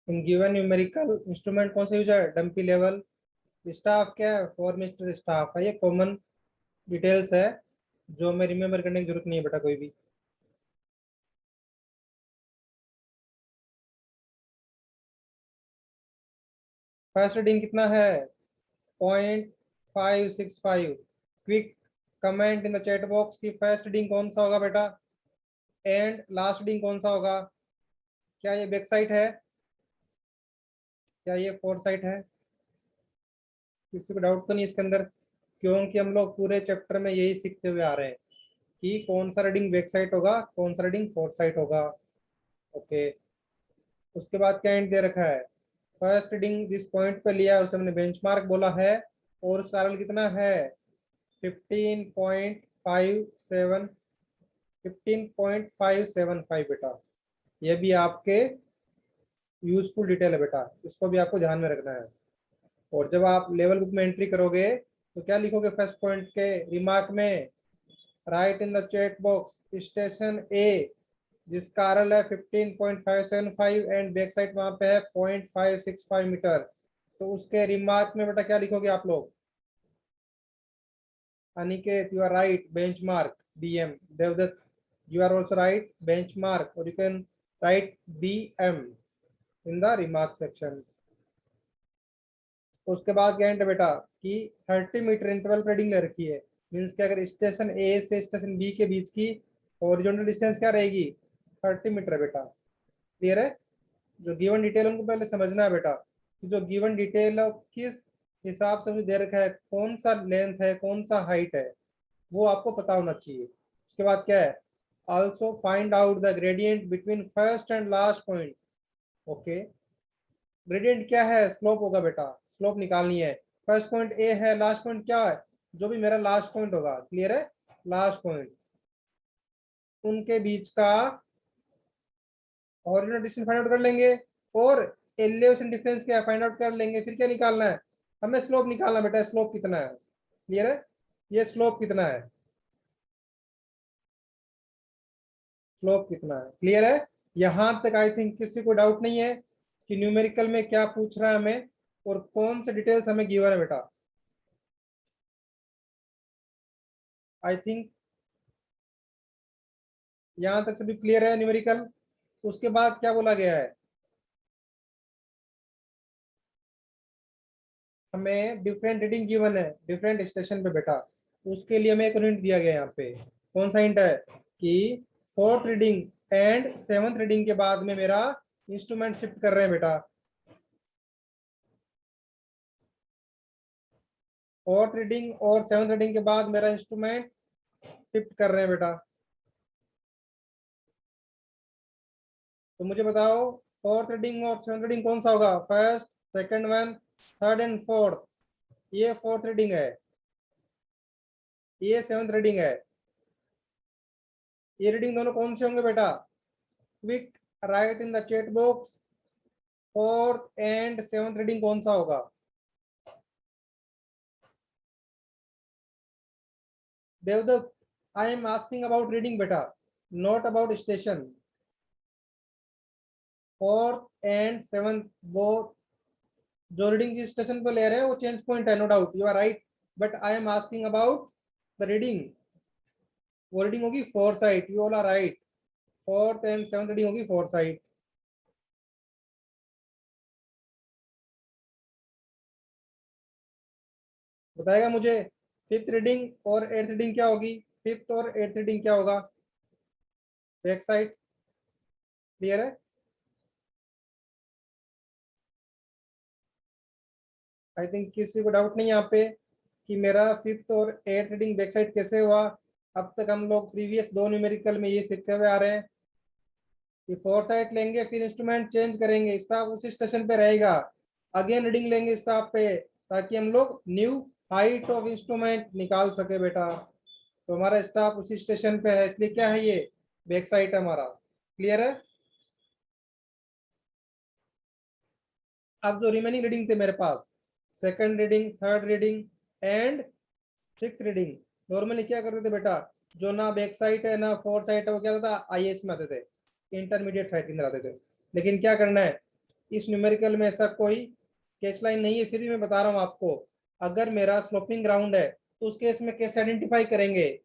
In given numerical instrument कौन सा use है? Dumpy level. स्टाफ क्या है? 4 मिस्टर स्टाफ है। ये कॉमन डिटेल्स है जो हमें रिमेम्बर करने की जरूरत नहीं है बेटा कोई भी। फर्स्ट रीडिंग कितना है? 0.565। Quick comment in the chat box की फर्स्ट रीडिंग कौन सा होगा बेटा, एंड लास्ट रीडिंग कौन सा होगा? क्या ये बैक साइड है? क्या ये फोर साइड है? किसी को डाउट तो नहीं इसके अंदर? क्योंकि हम लोग पूरे चैप्टर में यही सीखते हुए आ रहे हैं कि कौन सा रीडिंग बैक साइड होगा, कौन सा रीडिंग फोर साइड होगा। ओके। उसके बाद क्या एंड दे रखा है? फर्स्ट रीडिंग जिस पॉइंट पे लिया है उसे हमने बेंचमार्क बोला है, और उसका RL कितना है? 15.57, 15.575 बेटा। ये भी आपके यूजफुल डिटेल है बेटा, इसको भी आपको ध्यान में रखना है। और जब आप लेवल बुक में एंट्री करोगे तो क्या लिखोगे फर्स्ट पॉइंट के रिमार्क में? Write in the chat box station A जिसका RL है 15.575 एंड बैक साइड वहां पे है 0.565 मीटर। तो उसके रिमार्क में बेटा क्या लिखोगे आप लोग? Aniket, you are right, benchmark BM. Devdutt, you are also right, benchmark, or you can write BM in the remark section. उसके बाद क्या है बेटा कि 30 मीटर इंटरवल रीडिंग ले रखी है। मीन्स कि अगर स्टेशन ए से स्टेशन बी के बीच की ओरिजिनल डिस्टेंस क्या रहेगी? 30 मीटर है बेटा। क्लियर है? जो गिवन डिटेल उनको पहले समझना है बेटा कि जो गिवन डिटेल किस हिसाब से मुझे दे रखा है, कौन सा लेंथ है, कौन सा हाइट है, वो आपको पता होना चाहिए। उसके बाद क्या है? Also find out the gradient between first and last point. Okay. Gradient क्या है? स्लोप होगा बेटा, स्लोप निकालनी है। फर्स्ट पॉइंट ए है, लास्ट पॉइंट क्या है? जो भी मेरा लास्ट पॉइंट होगा। क्लियर है? लास्ट पॉइंट उनके बीच का ऑरिजिनल डिस्टेंस फाइंड आउट कर लेंगे, और एलिवेशन डिफरेंस क्या फाइंड आउट कर लेंगे। फिर क्या निकालना है? हमें स्लोप निकालना बेटा, स्लोप कितना है। क्लियर है? ये स्लोप कितना है, स्लोप कितना है। क्लियर है? यहां तक आई थिंक किसी को डाउट नहीं है कि न्यूमेरिकल में क्या पूछ रहा है हमें और कौन से डिटेल्स हमें गिवन है बेटा। आई थिंक यहां तक सभी क्लियर है न्यूमेरिकल। उसके बाद क्या बोला गया है? हमें डिफरेंट रीडिंग गिवन है डिफरेंट स्टेशन पे बेटा। उसके लिए हमें एक हिंट दिया गया है यहाँ पे। कौन सा हिंट है? कि fourth reading and seventh reading के बाद में मेरा इंस्ट्रूमेंट शिफ्ट कर रहे हैं बेटा। फोर्थ रीडिंग और सेवंथ रीडिंग के बाद मेरा इंस्ट्रूमेंट शिफ्ट कर रहे हैं बेटा। तो मुझे बताओ फोर्थ रीडिंग और सेवंथ रीडिंग कौन सा होगा? First, second one, third and fourth. ये फोर्थ रीडिंग है, ये सेवंथ रीडिंग है। ये रीडिंग दोनों कौन से होंगे बेटा? Quick write in the chat box fourth and seventh reading कौन सा होगा? Devdutt, I am asking about reading बेटा, not about station. Fourth and seventh वो जो रीडिंग जिस स्टेशन पर ले रहे हैं वो चेंज पॉइंट है, no doubt, you are right. But I am asking about the reading. वो रीडिंग होगी fore sight, you all are right. Fourth and seventh reading होगी फोर साइड। बताएगा मुझे फिफ्थ रीडिंग और एट्थ रीडिंग क्या होगी? Fifth और एट्थ रीडिंग क्या होगा? Back side. क्लियर है? आई थिंक किसी को डाउट नहीं यहाँ पे कि मेरा फिफ्थ और एट्थ रीडिंग बैक साइड कैसे हुआ। अब तक हम लोग प्रीवियस दो न्यूमेरिकल में ये सीखते हुए आ रहे हैं कि फोर साइड लेंगे फिर इंस्ट्रूमेंट चेंज करेंगे, स्टाफ उसी स्टेशन पे रहेगा, अगेन रीडिंग लेंगे स्टाफ पे, ताकि हम लोग न्यू हाइट ऑफ इंस्ट्रूमेंट निकाल सके बेटा। तो हमारा स्टाफ उसी स्टेशन पे है, इसलिए क्या है, ये बैक साइड है हमारा। क्लियर है? अब जो रिमेनिंग रीडिंग थे मेरे पास, second reading, third reading and six reading, normally क्या करते थे बेटा? जो ना बैक साइड है ना फोर साइड है वो क्या होता था? IAS में आते थे, इंटरमीडिएट साइड के अंदर आते थे। लेकिन क्या करना है, इस न्यूमेरिकल में ऐसा कोई कैच लाइन नहीं है, फिर भी मैं बता रहा हूँ आपको। अगर मेरा स्लोपिंग ग्राउंड है तो उस केस में कैसे आइडेंटिफाई करेंगे?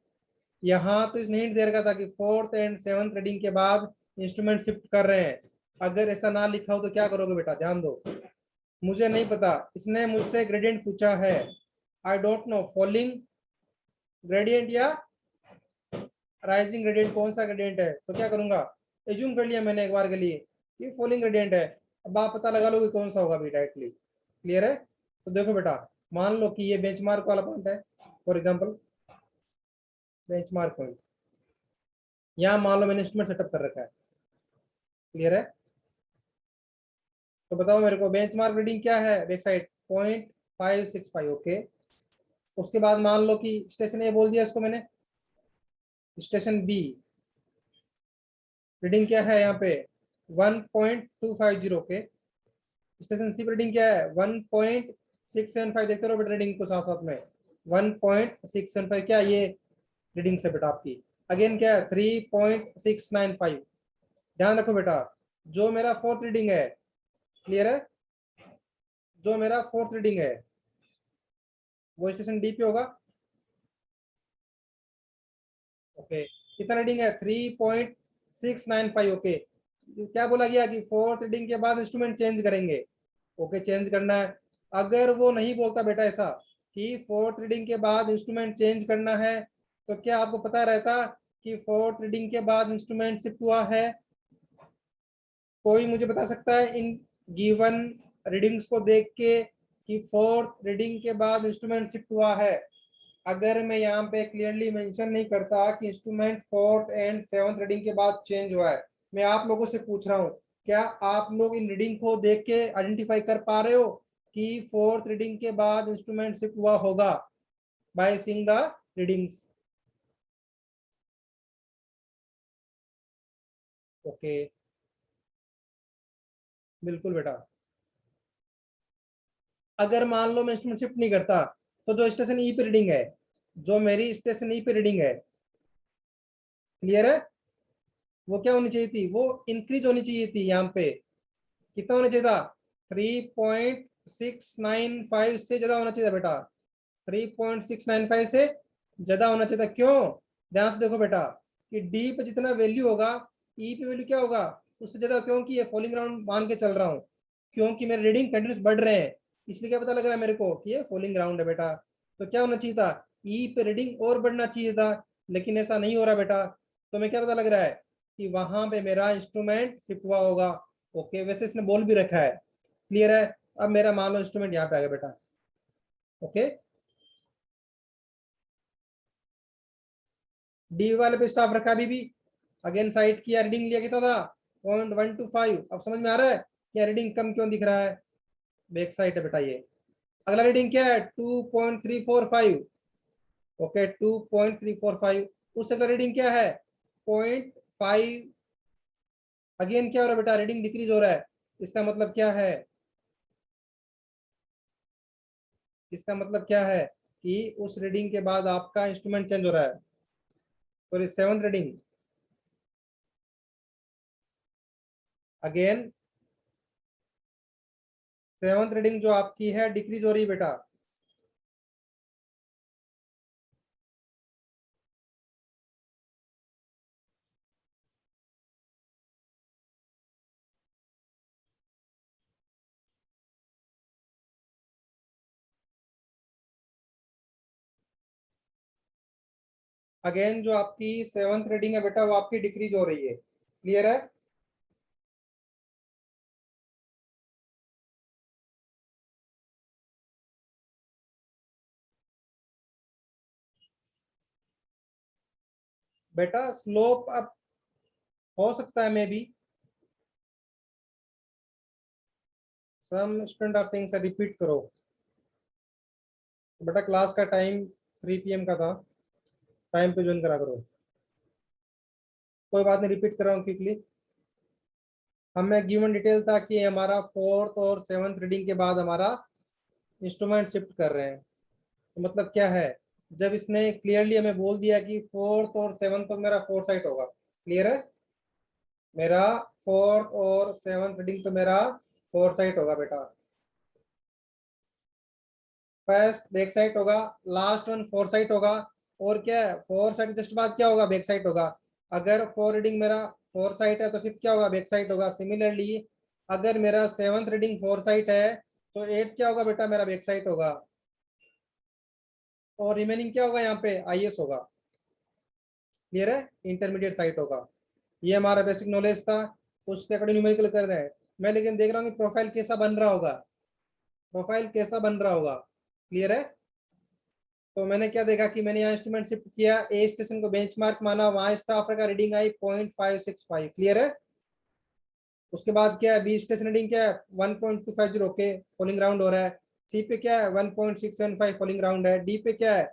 यहाँ तो इसने हिंट दे रखा था कि 4th एंड 7th रीडिंग के बाद इंस्ट्रूमेंट शिफ्ट कर रहे हैं। अगर ऐसा ना लिखा हो तो क्या करोगे बेटा, ध्यान दो। मुझे नहीं पता, इसने मुझसे ग्रेडियंट पूछा है। I don't know falling gradient या राइजिंग ग्रेडियंट, कौन सा ग्रेडियंट है, तो क्या करूंगा, एज्यूम कर लिया मैंने एक बार के लिए कि फॉलिंग ग्रेडियंट है। अब आप पता लगा लो कि कौन सा होगा भी डायरेक्टली। क्लियर है? तो देखो बेटा, मान लो कि ये बेंचमार्क वाला पॉइंट है, फॉर एग्जांपल बेंचमार्क पॉइंट, यहाँ मान लो मैंने इंस्ट्रूमेंट सेटअप कर रखा है। क्लियर है? तो बताओ मेरे को बेंचमार्क रीडिंग क्या है बैक साइड, 0.565। ओके, उसके बाद मान लो कि स्टेशन ए बोल दिया इसको मैंने, स्टेशन बी रीडिंग क्या है यहाँ पे 1.250। ओके, स्टेशन सी रीडिंग क्या है 1.675। देखते रहो बेटा रीडिंग को साथ साथ में, 1.675 क्या ये रीडिंग से बेटा आपकी। अगेन क्या है 3.695। ध्यान रखो बेटा, जो मेरा फोर्थ रीडिंग है, क्लियर है, जो मेरा फोर्थ रीडिंग है वो स्टेशन डी पे होगा। ओके, कितना रीडिंग है 3.695। ओके, क्या बोला गया कि फोर्थ रीडिंग के बाद इंस्ट्रूमेंट चेंज करेंगे। ओके, चेंज करना है। अगर वो नहीं बोलता बेटा ऐसा कि फोर्थ रीडिंग के बाद इंस्ट्रूमेंट चेंज करना है, तो क्या आपको पता रहता कि फोर्थ रीडिंग के बाद इंस्ट्रूमेंट शिफ्ट हुआ है? कोई मुझे बता सकता है इन गिवन रीडिंग्स को देख के कि फोर्थ रीडिंग के बाद इंस्ट्रूमेंट शिफ्ट हुआ है? अगर मैं यहाँ पे क्लियरली मेंशन नहीं करता कि instrument 4th and 7th reading के बाद चेंज हुआ है, मैं आप लोगों से पूछ रहा हूँ, क्या आप लोग इन रीडिंग को देख के आइडेंटिफाई कर पा रहे हो कि 4th रीडिंग के बाद इंस्ट्रूमेंट शिफ्ट हुआ होगा by seeing the readings? Okay, बिल्कुल बेटा। अगर मान लो मैं इंस्ट्रूमेंट शिफ्ट नहीं करता, तो जो स्टेशन ई पे रीडिंग है, जो मेरी स्टेशन ई पे रीडिंग है, क्लियर है, वो क्या होनी चाहिए थी, वो इंक्रीज होनी चाहिए थी। यहाँ पे कितना होना चाहिए था, 3.695 से ज्यादा होना चाहिए था बेटा, 3.695 से ज्यादा होना चाहिए था। क्यों? ध्यान से देखो बेटा कि डी पे जितना वैल्यू होगा ई पे वैल्यू क्या होगा, उससे ज्यादा, क्योंकि ये फॉलिंग ग्राउंड मान के चल रहा हूँ, क्योंकि मेरे रीडिंग कंटिन्यूस बढ़ रहे हैं, इसलिए क्या पता लग रहा है मेरे को कि ये फॉलिंग ग्राउंड है बेटा। तो क्या होना चाहिए था, ई पे रीडिंग और बढ़ना चाहिए था, लेकिन ऐसा नहीं हो रहा बेटा। तो मैं क्या पता लग रहा है कि वहां पे मेरा इंस्ट्रूमेंट शिफ्ट हुआ होगा। ओके, वैसे इसने बोल भी रखा है। क्लियर है? अब मेरा मान लो इंस्ट्रूमेंट यहाँ पे आ गया बेटा। ओके, डी वाले पे स्टॉप रखा अभी भी। अगेन साइड की रीडिंग लिया कितना था 0.125। अब समझ में आ रहा है क्या रीडिंग कम क्यों दिख रहा है? बैक साइड है बेटा ये। अगला रीडिंग क्या है 2.345। ओके, 2.345। उससे अगला रीडिंग क्या है 0.5। अगेन क्या हो रहा है बेटा, रीडिंग डिक्रीज हो रहा है। इसका मतलब क्या है, इसका मतलब क्या है कि उस रीडिंग के बाद आपका इंस्ट्रूमेंट चेंज हो रहा है। तो 7th reading, again 7th reading जो आपकी है डिक्रीज हो रही है बेटा। अगेन जो आपकी 7th रीडिंग है बेटा वो आपकी डिक्रीज हो रही है। क्लियर है? बेटा स्लोप अब हो सकता है maybe, some student are saying sir repeat करो। तो बेटा क्लास का टाइम 3 PM का था, टाइम पे ज्वाइन करा करो। कोई बात नहीं, रिपीट कर रहा हूँ क्विकली। हमें गिवन डिटेल था कि हमारा 4th और 7th रीडिंग के बाद हमारा इंस्ट्रूमेंट शिफ्ट कर रहे हैं। तो मतलब क्या है, जब इसने क्लियरली हमें बोल दिया कि 4th और 7th तो मेरा 4 साइड होगा। क्लियर है? मेरा 4th और 7th रीडिंग तो मेरा फोर साइड होगा बेटा, फर्स्ट बैक साइड होगा, लास्ट वन फोर साइड होगा, और क्या है फोर साइड जस्ट बाद क्या होगा बैक साइड होगा। अगर फोर रीडिंग मेरा फोर साइड है तो फिफ्थ क्या होगा बैक साइड होगा। सिमिलरली अगर मेरा सेवंथ रीडिंग फोर साइड है तो एट क्या होगा बेटा मेरा बैक साइड होगा, और रिमेनिंग क्या होगा यहाँ पे आईएस होगा। क्लियर है, इंटरमीडिएट साइट होगा। ये हमारा बेसिक नॉलेज था, उसके अकॉर्डिंग न्यूमेरिकल कर रहे हैं। मैं लेकिन देख रहा हूँ कि प्रोफाइल कैसा बन रहा होगा, प्रोफाइल कैसा बन रहा होगा। क्लियर है, तो मैंने क्या देखा कि मैंने यहाँ इंस्ट्रूमेंट शिफ्ट किया, ए स्टेशन को बेंचमार्क माना, वहां स्टाफ का रीडिंग आई 0.565। क्लियर है, उसके बाद क्या है बी स्टेशन रीडिंग क्या है 1.250, ओके फॉलिंग राउंड हो रहा है। सी पे क्या है 1.675 फॉलिंग राउंड है। डी पे क्या है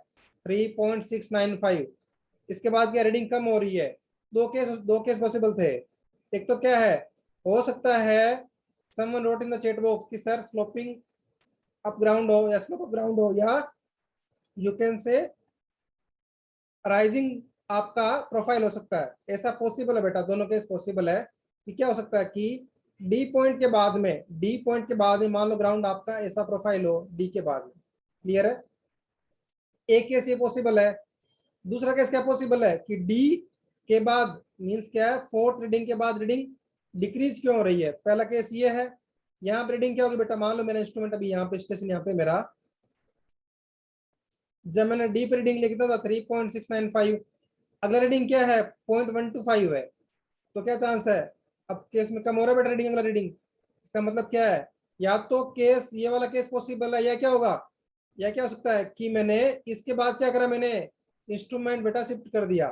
3.695। इसके बाद क्या रीडिंग कम हो रही है। दो केस पॉसिबल थे। एक तो क्या है, हो सकता है someone wrote in the chat box कि सर स्लोपिंग अप ग्राउंड हो या स्लोप अप ग्राउंड हो, या यू कैन से राइजिंग आपका प्रोफाइल हो सकता है। ऐसा पॉसिबल है बेटा, दोनों केस पॉसिबल है। कि क्या हो सकता है कि डी पॉइंट के बाद में, डी पॉइंट के बाद में मान लो ग्राउंड आपका ऐसा प्रोफाइल हो डी के बाद में। क्लियर है, एक केस ये पॉसिबल है। दूसरा केस क्या पॉसिबल है कि डी के बाद मींस क्या है फोर्थ रीडिंग के बाद रीडिंग डिक्रीज क्यों हो रही है। पहला केस ये है, यहाँ पे रीडिंग क्या होगी बेटा, मान लो मेरा इंस्ट्रूमेंट अभी यहाँ पे स्टेशन यहाँ पे मेरा, जब मैंने डी पे रीडिंग लिखता था 3.695, अगला रीडिंग क्या है 0.125 है। तो क्या चांस है अब केस में कम हो रहा है बेटा रीडिंग, अगला रीडिंग। इसका मतलब क्या है, या तो केस ये वाला केस पॉसिबल है, या क्या होगा, या क्या हो सकता है कि मैंने इसके बाद क्या करा, मैंने इंस्ट्रूमेंट बेटा शिफ्ट कर दिया।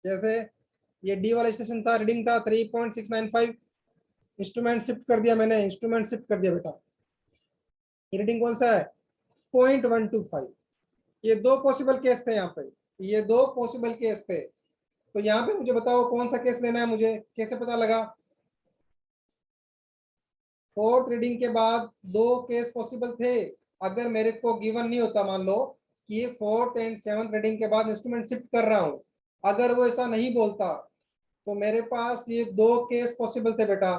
जैसे ये डी वाला स्टेशन था, रीडिंग था 3.695, इंस्ट्रूमेंट शिफ्ट कर दिया मैंने, इंस्ट्रूमेंट शिफ्ट कर दिया बेटा। ये रीडिंग कौन सा है 0.125। ये दो पॉसिबल केस थे यहाँ पे, ये दो पॉसिबल केस थे। तो यहाँ पे मुझे बताओ कौन सा केस लेना है, मुझे कैसे पता लगा। फोर्थ रीडिंग के बाद दो केस पॉसिबल थे। अगर मेरे को गिवन नहीं होता मान लो कि फोर्थ एंड सेवंथ रीडिंग के बाद इंस्ट्रूमेंट शिफ्ट कर रहा हूं, अगर वो ऐसा नहीं बोलता तो मेरे पास ये दो केस पॉसिबल थे बेटा।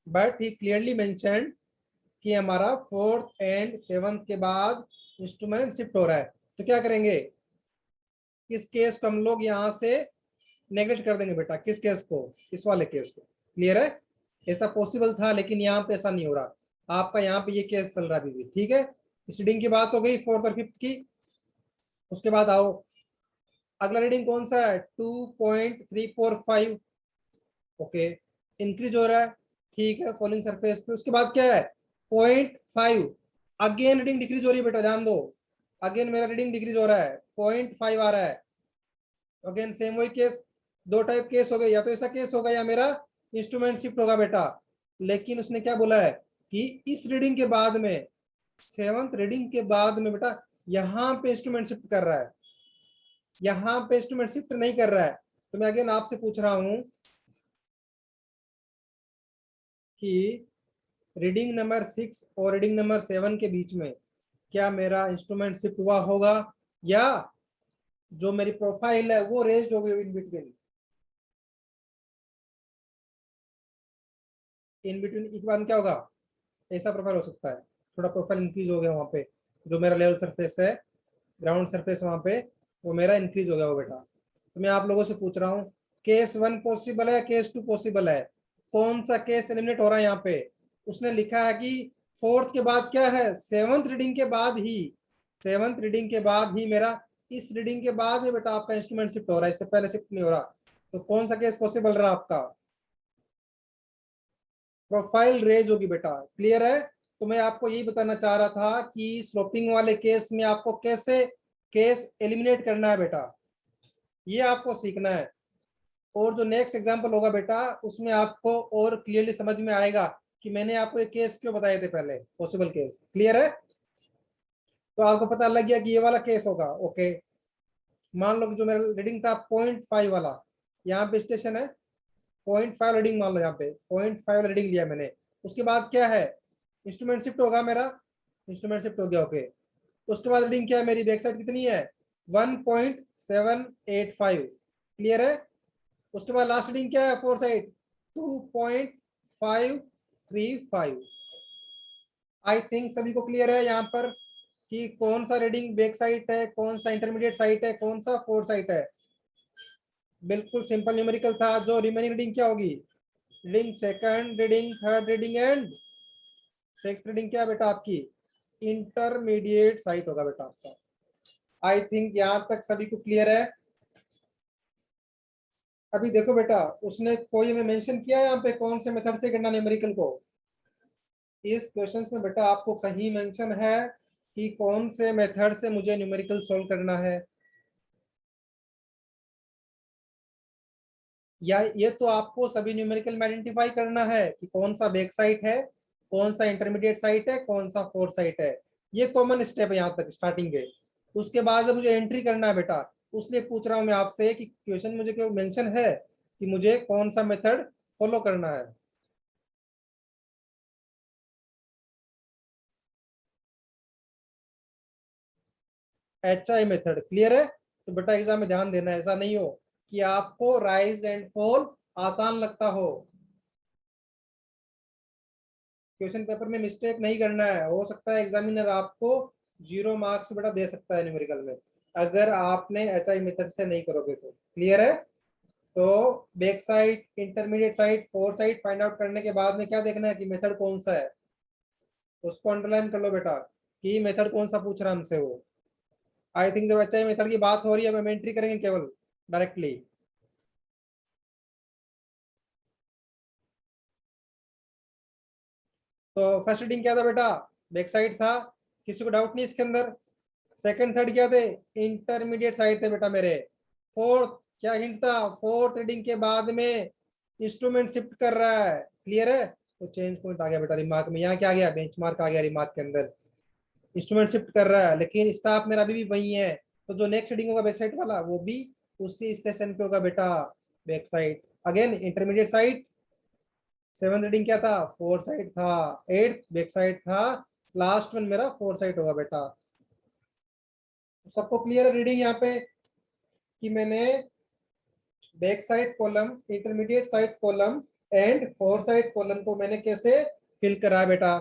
बट ही क्लियरली मेंशन्ड कि हमारा फोर्थ एंड सेवंथ के बाद इंस्ट्रूमेंट शिफ्ट हो रहा है। तो क्या करेंगे, इस केस को हम लोग यहाँ से नेगलेक्ट कर देंगे बेटा। किस केस को, इस वाले केस को। क्लियर है, ऐसा पॉसिबल था लेकिन यहाँ पे ऐसा नहीं हो रहा आपका, यहाँ पे ये केस चल रहा है अभी भी। ठीक है, इस रीडिंग की बात हो गई फोर्थ और फिफ्थ की। उसके बाद आओ अगला रीडिंग कौन सा है 2.345, ओके इंक्रीज हो रहा है। ठीक है, फॉलिंग सरफेस पे। उसके बाद क्या है 0.5, अगेन रीडिंग डिक्रीज हो रही है बेटा, ध्यान दो। अगेन मेरा रीडिंग डिक्रीज हो रहा है, 0.5 आ रहा है। अगेन सेम वही केस, दो टाइप केस हो गए, या तो ऐसा केस होगा या मेरा इंस्ट्रूमेंट शिफ्ट होगा बेटा। लेकिन उसने क्या बोला है कि इस रीडिंग के बाद में, सेवंथ रीडिंग के बाद में बेटा यहां पे इंस्ट्रूमेंट शिफ्ट कर रहा है, यहां पे इंस्ट्रूमेंट शिफ्ट नहीं कर रहा है। तो मैं अगेन आपसे पूछ रहा हूं कि रीडिंग नंबर 6 और रीडिंग नंबर 7 के बीच में क्या मेरा इंस्ट्रूमेंट शिफ्ट हुआ होगा, या जो मेरी प्रोफाइल है वो रेज्ड हो गई इन बिटवीन। इन बिटवीन एक बार क्या होगा, ऐसा प्रोफाइल हो सकता है, थोड़ा प्रोफाइल इंक्रीज हो गया वहां पे, जो मेरा लेवल सरफेस है, ग्राउंड सरफेस वहां पे, वो मेरा इंक्रीज हो गया वो बेटा। तो मैं आप लोगों से पूछ रहा हूँ केस 1 पॉसिबल है, केस 2 पॉसिबल है, कौन सा केस एलिमिनेट हो रहा है यहाँ पे। उसने लिखा है कि फोर्थ के बाद क्या है, सेवंथ रीडिंग के बाद ही, सेवंथ रीडिंग के बाद ही मेरा, इस रीडिंग के बाद में बेटा आपका इंस्ट्रूमेंट शिफ्ट हो रहा है, इससे पहले शिफ्ट नहीं हो रहा। तो कौन सा केस पॉसिबल रहा आपका, प्रोफाइल रेज होगी बेटा। क्लियर है, तो मैं आपको यही बताना चाह रहा था कि स्लोपिंग वाले केस में आपको कैसे केस एलिमिनेट करना है बेटा, ये आपको सीखना है। और जो नेक्स्ट एग्जांपल होगा बेटा उसमें आपको और क्लियरली समझ में आएगा कि मैंने आपको ये केस क्यों बताए थे पहले, पॉसिबल केस। क्लियर है, तो आपको पता लग गया कि ये वाला केस होगा। ओके, मान लो कि जो मेरा रीडिंग था 0.5 वाला, यहाँ पे स्टेशन है 0.5 रीडिंग, मान लो यहाँ पे 0.5 रीडिंग लिया मैंने। उसके बाद क्या है इंस्ट्रूमेंट शिफ्ट होगा मेरा, इंस्ट्रूमेंट शिफ्ट हो गया। ओके, उसके बाद रीडिंग क्या है मेरी बैक साइड कितनी है 1.785, क्लियर है। उसके बाद लास्ट रीडिंग क्या है फोर साइड 2.535। आई थिंक सभी को क्लियर है यहाँ पर कि कौन सा रीडिंग बैक साइड है, कौन सा इंटरमीडिएट साइड है, कौन सा फोर साइड है। बिल्कुल सिंपल न्यूमेरिकल था। जो रिमेनिंग रीडिंग क्या होगी, reading second reading, third reading and sixth reading क्या बेटा आपकी इंटरमीडिएट साइट होगा बेटा आपका। आई थिंक यहां तक सभी को क्लियर है। अभी देखो बेटा, उसने कोई में मेंशन किया है यहाँ पे कौन से मेथड से करना न्यूमेरिकल को। इस क्वेश्चंस में बेटा आपको कहीं मेंशन है कि कौन से मेथड से मुझे न्यूमेरिकल सॉल्व करना है, या ये तो आपको सभी न्यूमेरिकल में आइडेंटिफाई करना है कि कौन सा बैक साइट है, कौन सा इंटरमीडिएट साइट है, कौन सा फोर साइट है। ये कॉमन स्टेप है यहाँ तक स्टार्टिंग है। उसके बाद जब मुझे एंट्री करना है बेटा, उसलिए पूछ रहा हूँ मैं आपसे कि क्वेश्चन मुझे क्यों मेंशन है कि मुझे कौन सा मेथड फॉलो करना है। HI मेथड, क्लियर है। तो बेटा एग्जाम में ध्यान देना, ऐसा नहीं हो कि आपको राइज एंड फॉल आसान लगता हो। क्वेश्चन पेपर में मिस्टेक नहीं करना है। हो सकता है एग्जामिनर आपको 0 मार्क्स बेटा दे सकता है न्यूमेरिकल में, अगर आपने HI मेथड से नहीं करोगे तो। क्लियर है। तो back side, intermediate side, four side find out करने के बाद में क्या देखना है कि मेथड कौन सा है, उसको अंडरलाइन कर लो बेटा कि मेथड कौन सा पूछ रहा है हमसे वो। आई थिंक जब HI मेथड की बात हो रही है, हम एंट्री करेंगे केवल डायरेक्टली। तो फर्स्ट रीडिंग क्या था बेटा, बैक साइड था, किसी को डाउट नहीं इसके अंदर। सेकंड थर्ड क्या थे, इंटरमीडिएट साइड थे बेटा मेरे। फोर्थ क्या हिंट था, फोर्थ रीडिंग के बाद में इंस्ट्रूमेंट शिफ्ट कर रहा है, क्लियर है। तो चेंज पॉइंट आ गया बेटा रिमार्क में, यहाँ क्या आ गया बेंचमार्क आ गया रिमार्क के अंदर। इंस्ट्रूमेंट शिफ्ट कर रहा है लेकिन स्टाफ मेरा अभी भी वही है। तो जो नेक्स्ट रीडिंग होगा बैक साइड वाला वो भी उसी स्टेशन पे होगा बेटा, back side. Again intermediate side, seven reading क्या था फोर साइड था, एट्थ बैक साइड था, लास्ट वन मेरा फोर साइड होगा बेटा। सबको क्लियर है रीडिंग यहाँ पे कि मैंने back side column, intermediate side column and four side column को मैंने कैसे फिल करा है बेटा।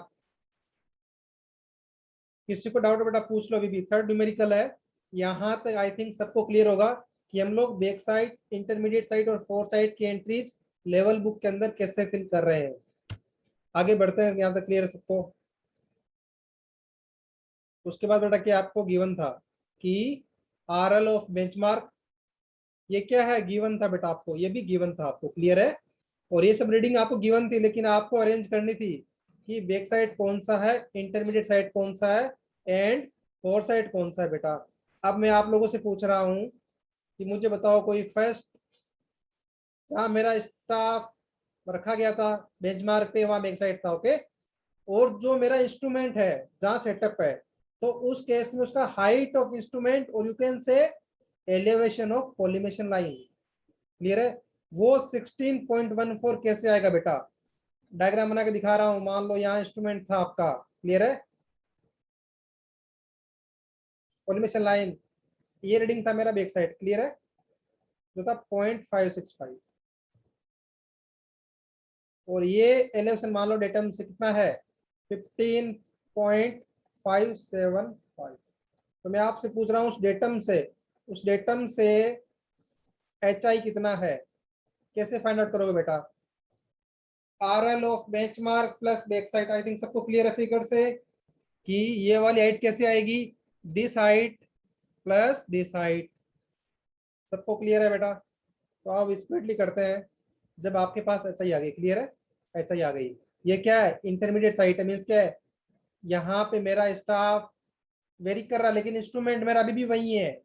किसी को डाउट बेटा पूछ लो, अभी भी थर्ड न्यूमेरिकल है। यहाँ तक आई थिंक सबको क्लियर होगा कि हम लोग बैक साइड, इंटरमीडिएट साइड और फोर साइड की एंट्रीज लेवल बुक के अंदर कैसे फिल कर रहे हैं। आगे बढ़ते हैं, यहाँ तक क्लियर है सबको। उसके बाद बेटा क्या आपको गिवन था कि RL ऑफ बेंचमार्क, ये क्या है गिवन था बेटा आपको, ये भी गिवन था आपको, क्लियर है। और ये सब रीडिंग आपको गिवन थी लेकिन आपको अरेंज करनी थी कि बैक साइड कौन सा है, इंटरमीडिएट साइड कौन सा है एंड फोर साइड कौन सा है बेटा। अब मैं आप लोगों से पूछ रहा हूं कि मुझे बताओ कोई फर्स्ट, जहां मेरा स्टाफ रखा गया था बेंचमार्क पे वहां बैक साइड था, ओके। और जो मेरा इंस्ट्रूमेंट है जहां सेटअप है, तो उस केस में उसका हाइट ऑफ इंस्ट्रूमेंट और यू कैन से elevation of collimation line, clear है। वो 16.14 कैसे आएगा बेटा, डायग्राम बना के दिखा रहा हूं। मान लो यहाँ इंस्ट्रूमेंट था आपका, क्लियर है, कॉलिमेशन लाइन, ये रीडिंग था मेरा बैक साइड, क्लियर है, जो था 0.565। और ये एलिवेशन मान लो डेटम से कितना है 15.575। तो मैं आपसे पूछ रहा हूँ उस डेटम से, उस डेटम से HI कितना है, कैसे फाइंड आउट करोगे बेटा। RL of benchmark plus back side, I think सबको क्लियर है फिगर से कि ये वाली हाइट कैसे आएगी, this height plus this height. सबको क्लियर है बेटा। तो आप स्पीडली करते हैं। जब आपके पास HI आ गई, क्लियर है, HI आ गई, ये क्या है इंटरमीडिएट साइट है, मीन्स क्या है यहाँ पे मेरा स्टाफ वेरी कर रहा है लेकिन इंस्ट्रूमेंट मेरा अभी भी वही है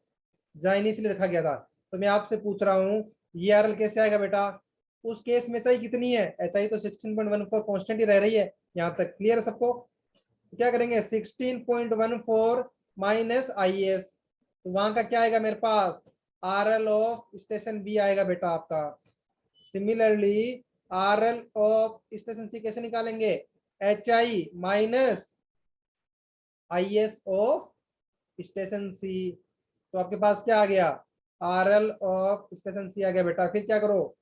जहाँ इनिशियली रखा गया था। तो मैं आपसे पूछ रहा हूँ ये RL कैसे आएगा बेटा। उस केस में HI कितनी है, HI तो 16.14 कॉन्स्टेंट ही रह रही है यहाँ तक, क्लियर है सबको। तो क्या करेंगे 16.14 माइनस IS, तो वहां का क्या आएगा मेरे पास RL ऑफ स्टेशन B आएगा बेटा आपका। Similarly RL of station C कैसे निकालेंगे, HI minus IS of station C। तो आपके पास क्या आ गया, आर एल ऑफ स्टेशन सी आ गया बेटा। फिर क्या करो,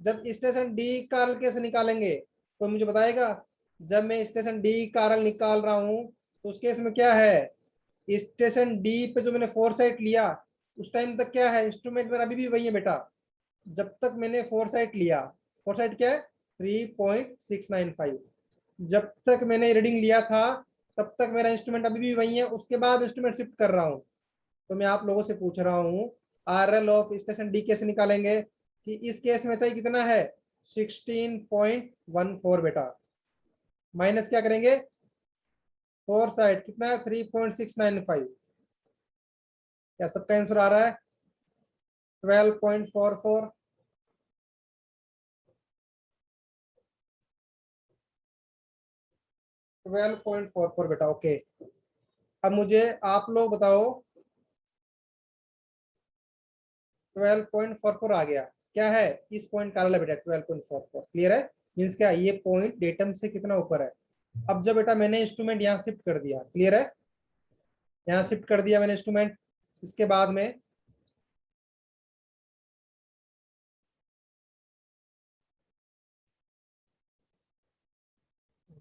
जब स्टेशन डी का आर एल कैसे निकालेंगे तो मुझे बताएगा। जब मैं स्टेशन डी का आर एल निकाल रहा हूं तो उस केस में क्या है, स्टेशन डी पे जो मैंने फोर साइट लिया उस टाइम तक क्या है, इंस्ट्रूमेंट मेरा अभी भी वही है बेटा। जब तक मैंने फोर साइट लिया, फोर साइट क्या है 3.695, जब तक मैंने रीडिंग लिया था तब तक मेरा इंस्ट्रूमेंट अभी भी वही है। उसके बाद इंस्ट्रूमेंट शिफ्ट कर रहा हूं तो मैं आप लोगों से पूछ रहा हूं are L of station D कैसे निकालेंगे, कि इस केस में चाहिए कितना है 16.14 बेटा, माइनस क्या करेंगे फोर साइड कितना है 3.695, क्या सबका आंसर आ रहा है 12.44। 12.44 बेटा, ओके। अब मुझे आप लोग बताओ, 12.44 आ गया, क्या है इस पॉइंट का बेटा 12.44, क्लियर है। मीन्स क्या, ये पॉइंट डेटम से कितना ऊपर है। अब जब बेटा मैंने इंस्ट्रूमेंट यहाँ शिफ्ट कर दिया, क्लियर है, यहाँ शिफ्ट कर दिया मैंने इंस्ट्रूमेंट, इसके बाद में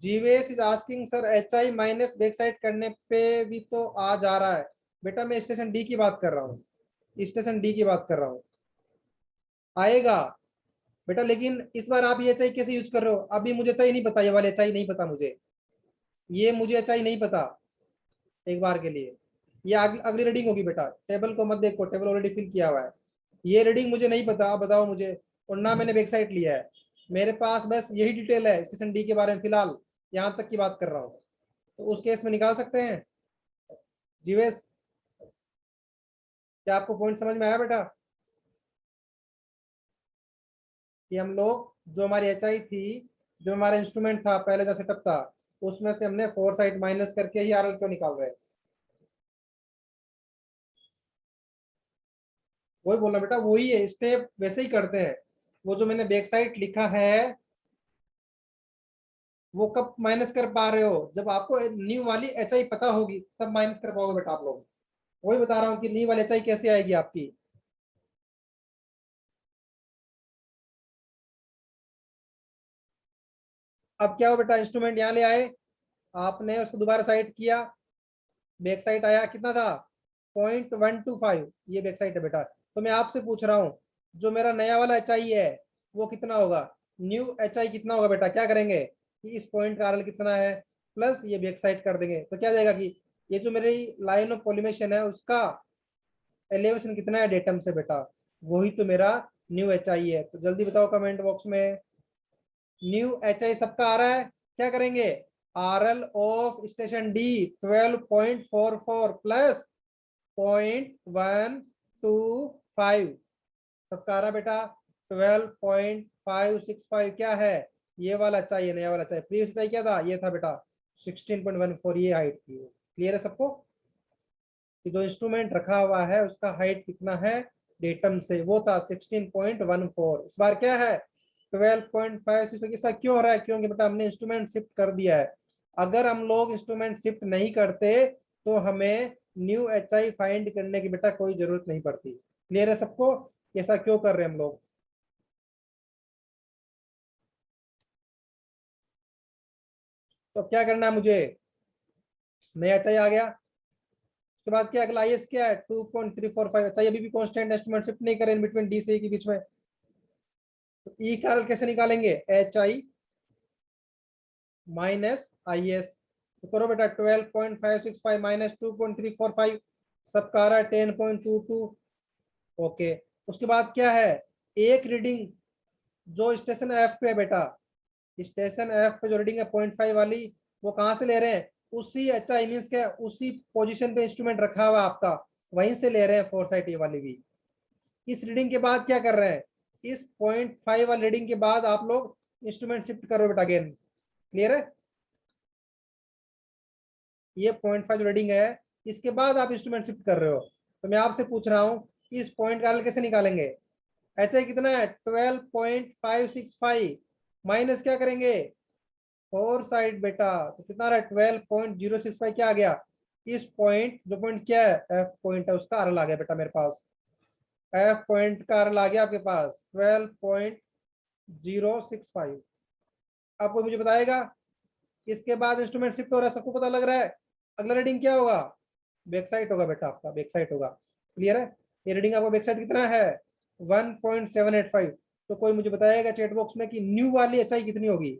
Jeevesh is asking sir H I minus back side करने पे भी तो आ जा रहा है। बेटा मैं स्टेशन डी की बात कर रहा हूँ, स्टेशन डी की बात कर रहा हूँ, आएगा बेटा। लेकिन इस बार आप ये एच आई कैसे यूज कर रहे हो, अभी मुझे एच आई नहीं पता, ये वाले एच आई नहीं पता मुझे, ये मुझे एच आई नहीं पता। एक बार के लिए ये अगली रीडिंग होगी बेटा, टेबल को मत देखो, टेबल ऑलरेडी फिल किया हुआ है। ये रीडिंग मुझे नहीं पता, आप बताओ मुझे। और ना मैंने बैक साइड लिया है, मेरे पास बस यही डिटेल है स्टेशन डी के बारे में, फिलहाल यहाँ तक की बात कर रहा हूँ। तो उस केस में निकाल सकते हैं जीवेश, क्या आपको पॉइंट समझ में आया बेटा, कि हम लोग जो हमारी एच आई थी, जो हमारा इंस्ट्रूमेंट था पहले जो सेटअप था, उसमें से हमने फोर साइड माइनस करके ही आर एल क्यों निकाल रहे हैं। वही बोलना बेटा, वही है स्टेप, वैसे ही करते हैं। वो जो मैंने बैक साइड लिखा है वो कब माइनस कर पा रहे हो, जब आपको न्यू वाली एच आई पता होगी तब माइनस कर पाओगे बेटा आप लोग। वही बता रहा हूँ कि न्यू वाली एच आई कैसे आएगी आपकी। अब क्या हो बेटा, इंस्ट्रूमेंट यहाँ ले आए, आपने उसको दोबारा साइड किया, बैक साइड आया कितना था 0.125, ये बैक साइड है बेटा। तो मैं आपसे पूछ रहा हूँ जो मेरा नया वाला एच आई है वो कितना होगा, न्यू एच आई कितना होगा बेटा, क्या करेंगे कि इस पॉइंट का आरएल कितना है प्लस ये बैक साइड कर देंगे, तो क्या जाएगा कि ये जो मेरी लाइन ऑफ कॉलिमेशन है उसका एलिवेशन कितना है डेटम से बेटा, वही तो मेरा न्यू एच आई है। तो जल्दी बताओ कमेंट बॉक्स में, न्यू एच आई सबका आ रहा है, क्या करेंगे are L of station D 12.44 plus 0.125, सबका आ रहा बेटा 12.565, क्या है ये वाला चाहिए, नया वाला चाहिए। प्रीवियस चाहिए क्या था, ये था बेटा 16.14, ये हाइट थी। क्लियर है सबको कि जो इंस्ट्रूमेंट रखा हुआ है उसका हाइट कितना है डेटम से, वो था 16.14, इस बार क्या है 12.5। ऐसा क्यों हो रहा है, क्योंकि बेटा हमने इंस्ट्रूमेंट शिफ्ट कर दिया है। अगर हम लोग इंस्ट्रूमेंट शिफ्ट नहीं करते तो हमें न्यू एच आई फाइंड करने की बेटा कोई जरूरत नहीं पड़ती। क्लियर है सबको, ऐसा क्यों कर रहे हैं हम लोग। तो अब क्या करना है मुझे, नया एच आई आ गया, उसके बाद क्या अगला आई एस क्या है 2.345, अच्छा ये भी कॉन्स्टेंट एस्टिमेट शिफ्ट नहीं करें बिटवीन डी से के बीच में। तो ई का कैसे निकालेंगे, H I minus I S, तो करो बेटा 12.565 माइनस 2.345, सबका आ रहा है 10.22, ओके। उसके बाद क्या है, एक रीडिंग जो स्टेशन एफ पे है बेटा, स्टेशन एफ पे जो रीडिंग है 0.5 वाली, वो कहाँ से ले रहे हैं, उसी एच आई मीन्स क्या उसी पोजीशन पे इंस्ट्रूमेंट रखा हुआ आपका, वहीं से ले रहे हैं फोर साइट वाली भी। इस रीडिंग के बाद क्या कर रहे हैं, इस 0.5 वाली रीडिंग के बाद आप लोग इंस्ट्रूमेंट शिफ्ट करो बेटा अगेन। क्लियर है, ये 0.5 रीडिंग है, इसके बाद आप इंस्ट्रूमेंट शिफ्ट कर रहे हो। तो मैं आपसे पूछ रहा हूँ इस पॉइंट का कैसे निकालेंगे, एच आई कितना है 12.565 माइनस क्या करेंगे फोर साइड बेटा, तो कितना रहा 12.065, क्या आ गया इस पॉइंट, जो पॉइंट क्या है, एफ पॉइंट है, उसका आरएल आ गया बेटा मेरे पास। एफ पॉइंट का आरएल आ गया आपके पास 12.065। आपको मुझे बताएगा इसके बाद इंस्ट्रूमेंट शिफ्ट हो रहा है, सबको पता लग रहा है। अगला रीडिंग क्या होगा, बैक साइड होगा बेटा, आपका बैक साइड होगा। क्लियर है, ये रीडिंग आपका बैक साइड कितना है, 1.785। तो कोई मुझे बताएगा चैट बॉक्स में कि न्यू वाली एचआई कितनी होगी।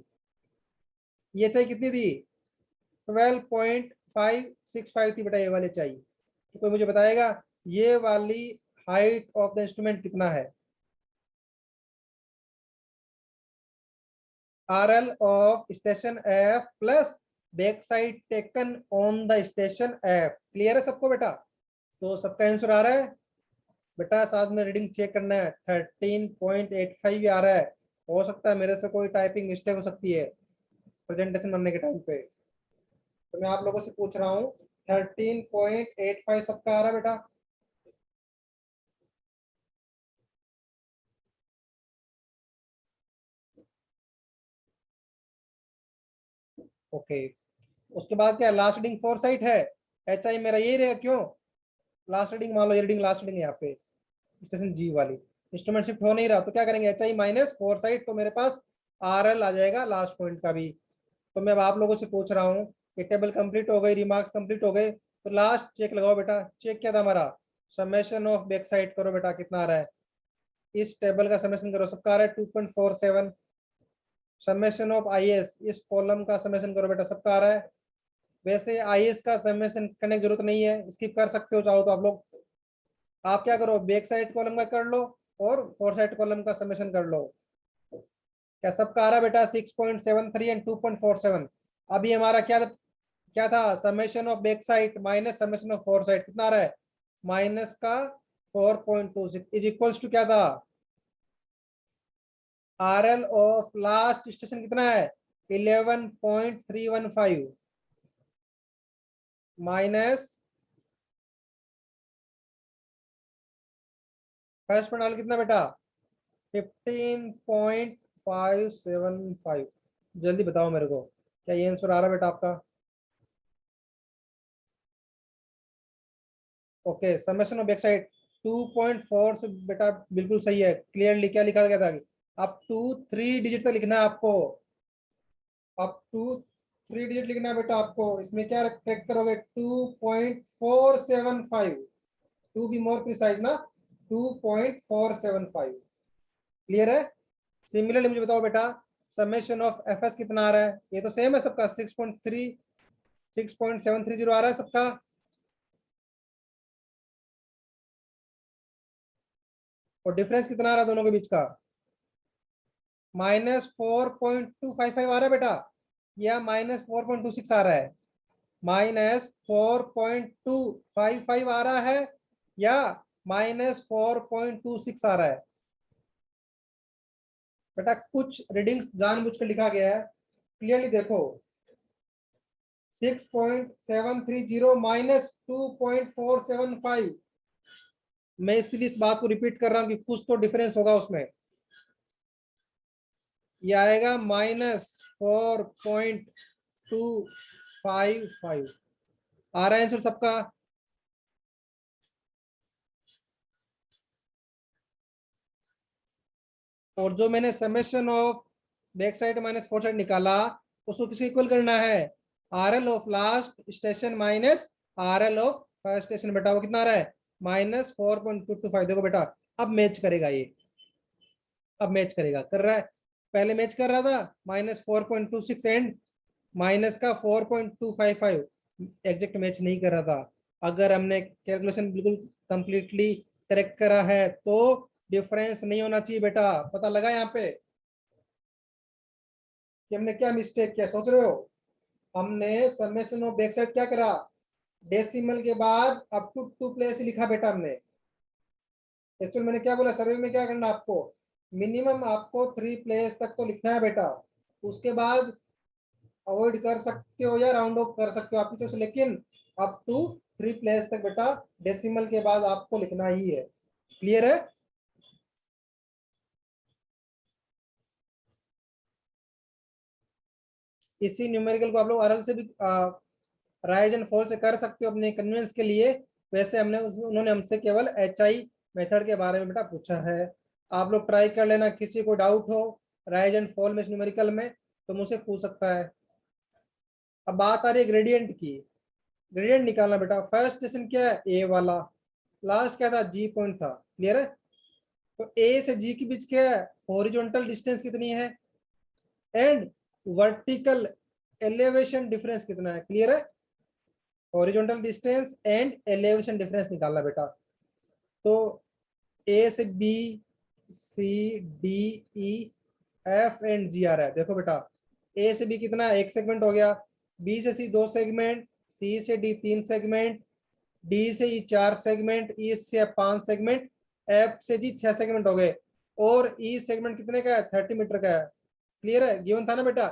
ये एचआई कितनी थी, 12.565 थी बेटा ये वाली एचआई। तो कोई मुझे बताएगा ये वाली हाइट ऑफ द इंस्ट्रूमेंट कितना है। RL of station F plus backside taken on the station F। Clear है सबको बेटा, तो सबका आंसर आ रहा है बेटा। साथ में रीडिंग चेक करना है, 13.85 आ रहा है। हो सकता है मेरे से कोई टाइपिंग मिस्टेक हो सकती है प्रेजेंटेशन बनने के टाइम पे, तो मैं आप लोगों से पूछ रहा हूँ 13.85 सबका आ रहा है बेटा। ओके, उसके बाद क्या, लास्ट रीडिंग 4 साइट है, एच आई मेरा यही रहेगा। क्यों लास्ट रीडिंग, मान लो ये रीडिंग लास्ट रीडिंग है यहाँ पे स्टेशन जी वाली, इंस्ट्रूमेंट शिफ्ट हो नहीं रहा, तो क्या करेंगे, एच आई माइनस 4 साइड, तो मेरे पास आर एल आ जाएगा लास्ट पॉइंट का भी। तो मैं अब आप लोगों से पूछ रहा हूँ कि टेबल कंप्लीट हो गई, रिमार्क्स कंप्लीट हो गए, तो लास्ट चेक लगाओ बेटा। चेक क्या था हमारा, समेशन ऑफ बैक साइड करो बेटा, कितना आ रहा है, इस टेबल का समेशन करो, सबका आ रहा है 2.47। समेशन ऑफ आई एस, इस कॉलम का समेशन करो बेटा, सबका आ रहा है। वैसे आई एस का समेशन करने की जरूरत नहीं है, स्किप कर सकते हो चाहो तो आप लोग। आप क्या करो, बैक साइड कॉलम का कर लो और फोर साइड कॉलम का समेशन कर लो। क्या सबका आ रहा है बेटा, 6.73 एंड 2.47। अभी हमारा क्या क्या था, summation of back side minus summation of fore side, कितना आ रहा है, माइनस का 4.26 इज इक्वल्स टू क्या था, are L of last station कितना है, 11.315 माइनस फर्स्ट पंडाल कितना बेटा, 15.575। जल्दी बताओ मेरे को, क्या ये आंसर आ रहा है बेटा आपका। Okay, summation of back side 2.4 से बेटा बिल्कुल सही है। क्लियरली क्या लिखा गया था, अप टू 3 डिजिट तक लिखना है आपको, अप टू 3 डिजिट लिखना है बेटा आपको। इसमें क्या ट्रैक करोगे, 2.475, टू बी मोर प्रिसाइज ना, 2.475। क्लियर है। सिमिलरली मुझे बताओ बेटा, समेशन ऑफ एफ एस कितना आ रहा है, ये तो सेम है सबका, 6.730 आ रहा है सबका। और डिफरेंस कितना आ रहा है दोनों के बीच का, -4.255 आ रहा है बेटा, या -4.26 आ रहा है, -4.255 आ रहा है, या -4.26 आ रहा है। बेटा कुछ रीडिंग्स जानबूझ कर लिखा गया है, क्लियरली देखो, 6.730 -2.475। मैं इसलिए इस बात को रिपीट कर रहा हूं कि कुछ तो डिफरेंस होगा उसमें। ये आएगा -4.255। आ रहा है आंसर सबका। और जो मैंने summation of back side minus four side निकाला, उसको किसको इक्वल करना है, are L of last station minus R L of first station. बेटा वो कितना आ रहा है, -4.225। देखो बेटा अब मैच करेगा ये, अब मैच करेगा, कर रहा है। पहले मैच कर रहा था -4.26 एंड माइनस का 4.255, एग्जैक्ट मैच नहीं कर रहा था। अगर हमने कैलकुलेशन बिल्कुल कंप्लीटली करेक्ट करा है तो डिफरेंस नहीं होना चाहिए बेटा। पता लगा यहाँ पे कि हमने क्या मिस्टेक किया, सोच रहे हो, हमने समेशन ऑफ बैक साइड क्या करा, डेसिमल के बाद अप टू 2 प्लेस लिखा बेटा हमने। एक्चुअल मैंने क्या बोला, सर्वे में क्या करना आपको, मिनिमम आपको 3 प्लेस तक तो लिखना है बेटा, उसके बाद अवॉइड कर सकते हो या राउंड ऑफ कर सकते हो आपकी चॉइस, लेकिन अप टू 3 प्लेस तक बेटा डेसिमल के बाद आपको लिखना ही है। क्लियर है। इसी न्यूमेरिकल को आप लोग आरएल से भी राइज एंड फॉल से कर सकते हो अपने कन्वीनियंस के लिए। वैसे उन्होंने हमसे केवल HI मेथड के बारे में बेटा पूछा है। आप लोग ट्राई कर लेना, किसी को डाउट हो राइज एंड फॉल में न्यूमेरिकल में तो मुझसे पूछ सकता है। अब बात आ रही है ग्रेडियंट की। ग्रेडियंट निकालना बेटा, फर्स्ट स्टेशन क्या है ए वाला, लास्ट क्या था जी पॉइंट था, क्लियर है। तो ए से जी के बीच क्या है, हॉरिजॉन्टल डिस्टेंस कितनी है एंड वर्टिकल एलिवेशन डिफरेंस कितना है, क्लियर है। Horizontal distance and elevation difference निकालना बेटा। तो ए से B, C, D, E, F and G आ रहा है। देखो बेटा, ए से बी कितना है, एक सेगमेंट हो गया, बी से सी दो सेगमेंट, सी से डी तीन सेगमेंट, डी से ई चार सेगमेंट, ई से 5 सेगमेंट, एफ से जी 6 सेगमेंट हो गए। और ई सेगमेंट कितने का है, 30 मीटर का है, क्लियर है। गिवन था ना बेटा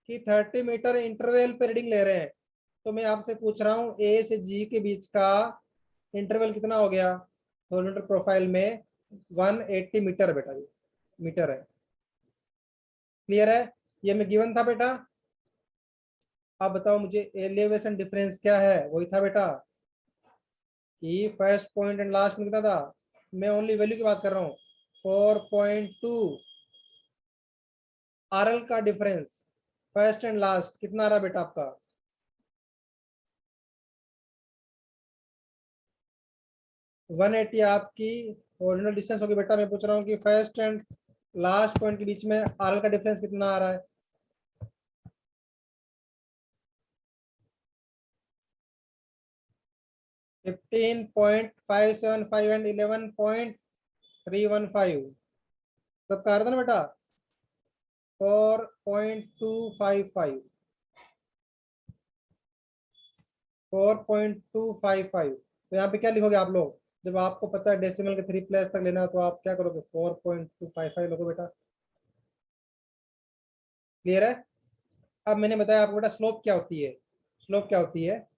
कि 30 मीटर इंटरवल पे रीडिंग ले रहे हैं। तो मैं आपसे पूछ रहा हूँ ए से जी के बीच का इंटरवल कितना हो गया हॉरिजॉन्टल प्रोफाइल में, 180 मीटर बेटा, ये मीटर है, क्लियर है। ये मैं गिवन था बेटा। अब बताओ मुझे एलिवेशन डिफरेंस क्या है, वही था बेटा कि फर्स्ट पॉइंट एंड लास्ट में कितना था, मैं ओनली वैल्यू की बात कर रहा हूँ, 4.2 RL का डिफरेंस फर्स्ट एंड लास्ट कितना आ रहा बेटा आपका, 180 आपकी ओरिजिनल डिस्टेंस होगी बेटा। मैं पूछ रहा हूँ कि फर्स्ट एंड लास्ट पॉइंट के बीच में RL का डिफरेंस कितना आ रहा है, 15.575 एंड 11.315, सब कहा था ना बेटा, 4.255, 4.255। तो यहाँ पे क्या लिखोगे आप लोग, जब आपको पता है डेसिमल के 3 प्लेस तक लेना है तो आप क्या करोगे, 4.255 लोगे बेटा, क्लियर है। अब मैंने बताया आपको बेटा स्लोप क्या होती है, स्लोप क्या होती है।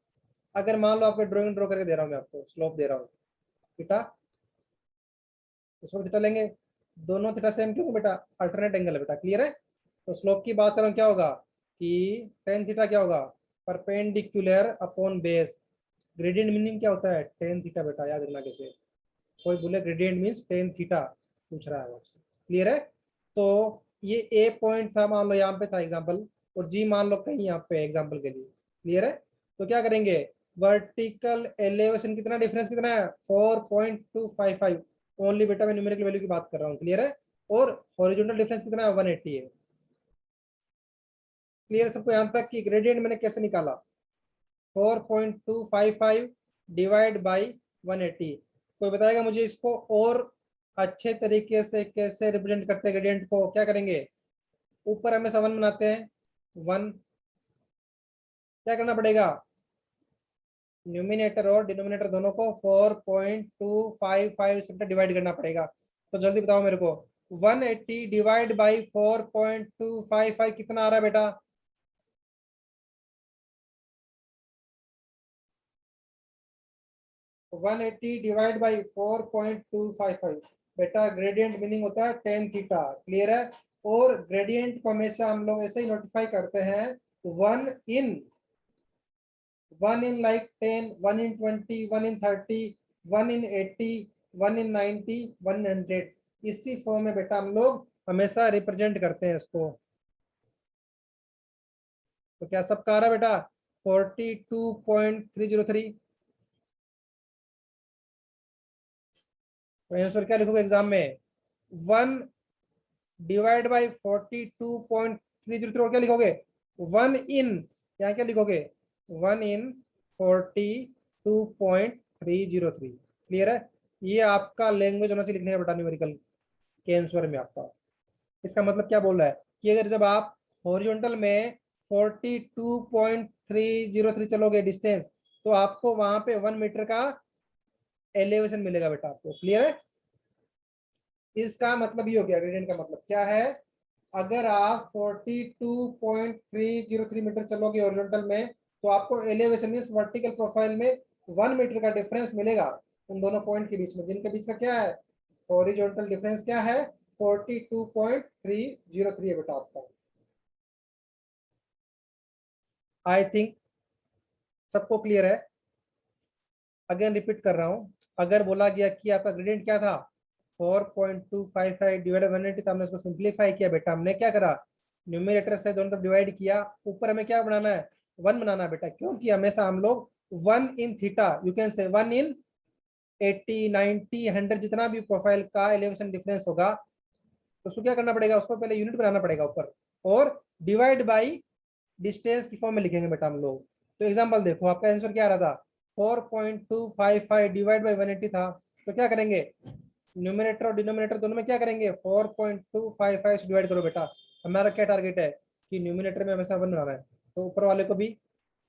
अगर मान लो आपको ड्राइंग ड्रॉ करके दे रहा हूँ, मैं आपको स्लोप दे रहा हूँ थीटा, उसमें थीटा लेंगे, दोनों थीटा सेम क्यों बेटा, अल्टरनेट एंगल है बेटा, क्लियर है। तो स्लोप की बात करूँ क्या होगा कि टेन थीटा क्या होगा, perpendicular upon base. Gradient meaning क्या होता है, टेन थीटा बेटा, याद रखना कैसे, कोई बोले ग्रेडियंट मीन्स टेन थीटा पूछ रहा है आपसे, क्लियर है। तो ये ए पॉइंट था, मान लो यहाँ पे था एग्जाम्पल, और जी मान लो कहीं यहाँ पे एग्जाम्पल के लिए, क्लियर है। तो क्या करेंगे, वर्टिकल एलिवेशन कितना डिफरेंस कितना है, 4.255, ओनली बेटा मैं न्यूमेरिकल वैल्यू की बात कर रहा हूँ, क्लियर है। और हॉरिजॉन्टल डिफरेंस कितना है, 180 है, क्लियर सबको यहाँ तक कि ग्रेडियंट मैंने कैसे निकाला, 4.255 डिवाइड बाई 180। कोई बताएगा मुझे इसको और अच्छे तरीके से कैसे रिप्रेजेंट करते हैं ग्रेडियंट को, क्या करेंगे, ऊपर हमेशा 1 बनाते हैं, 1 क्या करना पड़ेगा, न्यूमिनेटर और डिनोमिनेटर दोनों को 4.255 से डिवाइड करना पड़ेगा। तो जल्दी बताओ मेरे को, 180 डिवाइड बाई 4.255 कितना आ रहा है बेटा, 180 डिवाइड बाई 4.255 बेटा, ग्रेडियंट मीनिंग होता है टेन थीटा, क्लियर है। और ग्रेडियंट को हमेशा हम लोग ऐसे ही नोटिफाई करते हैं, one in, one in like 10, 1 in 20, 1 in 30, 1 in 80, 1 in 90, 100, इसी फॉर्म में बेटा हम लोग हमेशा रिप्रेजेंट करते हैं इसको। तो क्या सब कह रहा है बेटा, 42.303, तो आंसर क्या लिखोगे एग्जाम में, 1 डिवाइड बाई 42.303, और क्या लिखोगे, 1 in, यहाँ क्या लिखोगे, 1 in 42.303, क्लियर है। ये आपका लैंग्वेज होना चाहिए लिखने का बेटा न्यूमेरिकल के आंसर में आपका। इसका मतलब क्या बोल रहा है कि अगर जब आप हॉरिजॉन्टल में 42.303 चलोगे डिस्टेंस, तो आपको वहां पे 1 मीटर का एलिवेशन मिलेगा बेटा आपको, क्लियर है। इसका मतलब ये हो गया, ग्रेडियंट का मतलब क्या है, अगर आप 42.303 मीटर चलोगे हॉरिजॉन्टल में, तो आपको एलिवेशन मींस वर्टिकल प्रोफाइल में 1 मीटर का डिफरेंस मिलेगा उन दोनों पॉइंट के बीच में, जिनके बीच का क्या है, हॉरिजॉन्टल डिफरेंस क्या है, 42.303 है बेटा आपका। आई थिंक सबको क्लियर है? अगेन रिपीट कर रहा हूं, अगर बोला गया कि आपका ग्रेडियंट क्या था 4.255 डिवाइड 180, तो हमने उसको सिंप्लीफाई किया बेटा, हमने क्या करा, न्यूमरेटर से दोनों तरफ डिवाइड किया, ऊपर हमें क्या बनाना है, 1 बनाना है बेटा, क्योंकि हमेशा हम लोग 1 इन थीटा, यू कैन से 1 इन 80 90 100 जितना भी प्रोफाइल का एलिवेशन डिफरेंस होगा, तो उसको क्या करना पड़ेगा, उसको पहले यूनिट बनाना पड़ेगा ऊपर, और डिवाइड बाई डिस्टेंस की फॉर्म में लिखेंगे बेटा हम लोग। तो एग्जांपल देखो, आपका आंसर क्या आ रहा था, 4.255 डिवाइड बाई 180 था, तो क्या करेंगे, न्यूमरेटर और डिनोमिनेटर दोनों में क्या करेंगे, 4.255 से डिवाइड करो बेटा। हमारा क्या टारगेट है कि न्यूमरेटर में हमेशा 1 बनाना है, तो ऊपर वाले को भी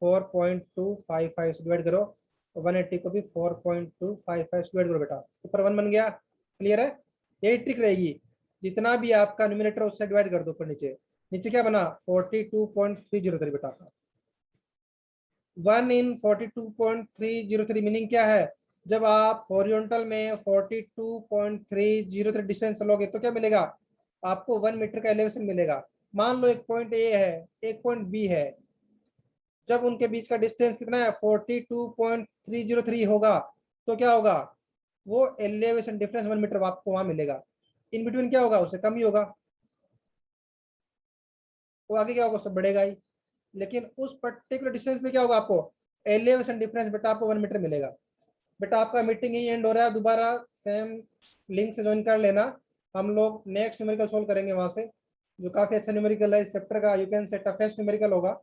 4.255 से डिवाइड करो, 180 को भी 4.255 से डिवाइड करो बेटा, ऊपर 1 बन गया। क्लियर है? यही ट्रिक रहेगी, जितना भी आपका न्यूमरेटर उससे डिवाइड कर दो ऊपर नीचे, नीचे क्या बना 42.303 बेटा का। 1 इन 42.303 मीनिंग क्या है, जब आप हॉरिजॉन्टल में 42.303 डिस्टेंस लोगे तो क्या मिलेगा आपको, 1 मीटर का एलिवेशन मिलेगा। मान लो एक पॉइंट ए है, एक पॉइंट बी है, जब उनके बीच का डिस्टेंस कितना है 42.303 होगा, तो क्या होगा, वो एलिवेशन डिफरेंस 1 मीटर आपको वहां मिलेगा। इन बिटवीन क्या होगा, उससे कम ही होगा, तो आगे क्या होगा, उससे बढ़ेगा ही, लेकिन उस पर्टिकुलर डिस्टेंस में क्या होगा आपको, एलिवेशन डिफरेंस बेटा आपको 1 मीटर मिलेगा। बेटा आपका मीटिंग ही एंड हो रहा है, दोबारा सेम लिंक से ज्वाइन कर लेना, हम लोग नेक्स्ट न्यूमेरिकल सोल्व करेंगे वहां से, जो काफी अच्छा न्यूमेरिकल है इस चैप्टर का, you can say toughest numerical होगा।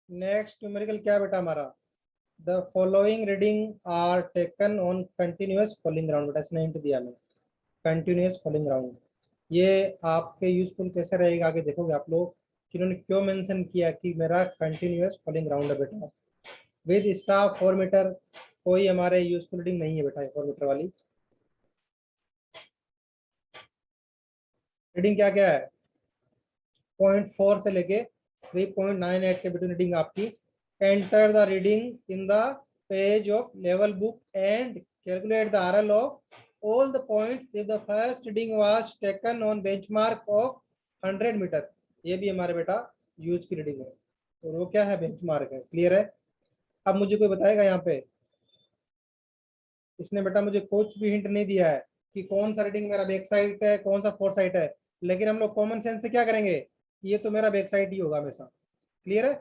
नेक्स्ट न्यूमेरिकल क्या बेटा हमारा, the following reading are taken on continuous falling ground, बेटा इसने हिंट दिया हमें, कंटिन्यूअस फॉलिंग ग्राउंड, ये आपके यूजफुल कैसे रहेगा आगे देखोगे आप लोग कि इन्होंने क्यों मेंशन किया कि मेरा कंटिन्यूअस फॉलिंग ग्राउंड है बेटा, विद स्टाफ 4 मीटर, कोई हमारे यूजफुल रीडिंग नहीं है बेटा 4 मीटर वाली। रीडिंग क्या क्या है, 0.4 से लेके 3.98 के बिटवीन रीडिंग आपकी। Enter the reading in the page of level book and calculate the RL of all the points if the first reading was taken on benchmark of 100 metre. ये भी हमारे बेटा यूज की रीडिंग है, और वो क्या है, बेंचमार्क है। क्लियर है? अब मुझे कोई बताएगा यहाँ पे, इसने बेटा मुझे कुछ भी हिंट नहीं दिया है कि कौन सा रीडिंग मेरा बैक साइड है, कौन सा फोर साइड है, लेकिन हम लोग कॉमन सेंस से क्या करेंगे, ये तो मेरा बैक साइड ही होगा हमेशा। क्लियर है?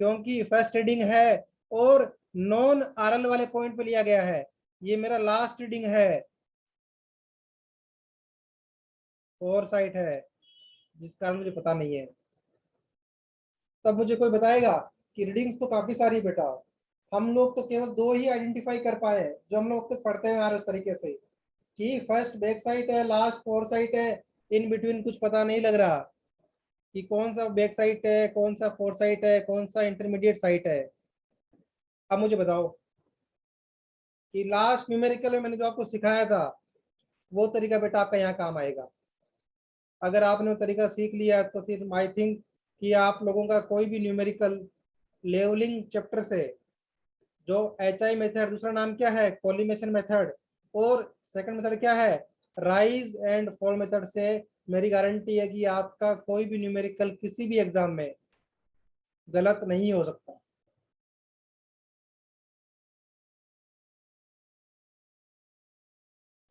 क्योंकि फर्स्ट रीडिंग है और नॉन आरएल वाले पॉइंट पे लिया गया है, ये मेरा लास्ट रीडिंग है, फोर साइड है, जिस कारण मुझे पता नहीं है। तब मुझे कोई बताएगा कि रीडिंग्स तो काफी सारी बेटा, हम लोग तो केवल 2 ही आइडेंटिफाई कर पाए जो हम लोग तक पढ़ते हुए आ रहे उस तरीके से, कि फर्स्ट बैक साइड है, लास्ट फोर साइड है, इन बिटवीन कुछ पता नहीं लग रहा कि कौन सा बैक साइड है, कौन सा फोर साइड है, कौन सा इंटरमीडिएट साइड है। अब मुझे बताओ कि लास्ट न्यूमेरिकल में मैंने जो आपको सिखाया था, वो तरीका बेटा आपका यहाँ काम आएगा। अगर आपने वो तरीका सीख लिया तो फिर आई थिंक कि आप लोगों का कोई भी न्यूमेरिकल लेवलिंग चैप्टर से, जो HI मेथड, दूसरा नाम क्या है कोलिमेशन मेथड, और सेकंड मेथड क्या है राइज एंड फॉल मेथड से, मेरी गारंटी है कि आपका कोई भी न्यूमेरिकल किसी भी एग्जाम में गलत नहीं हो सकता।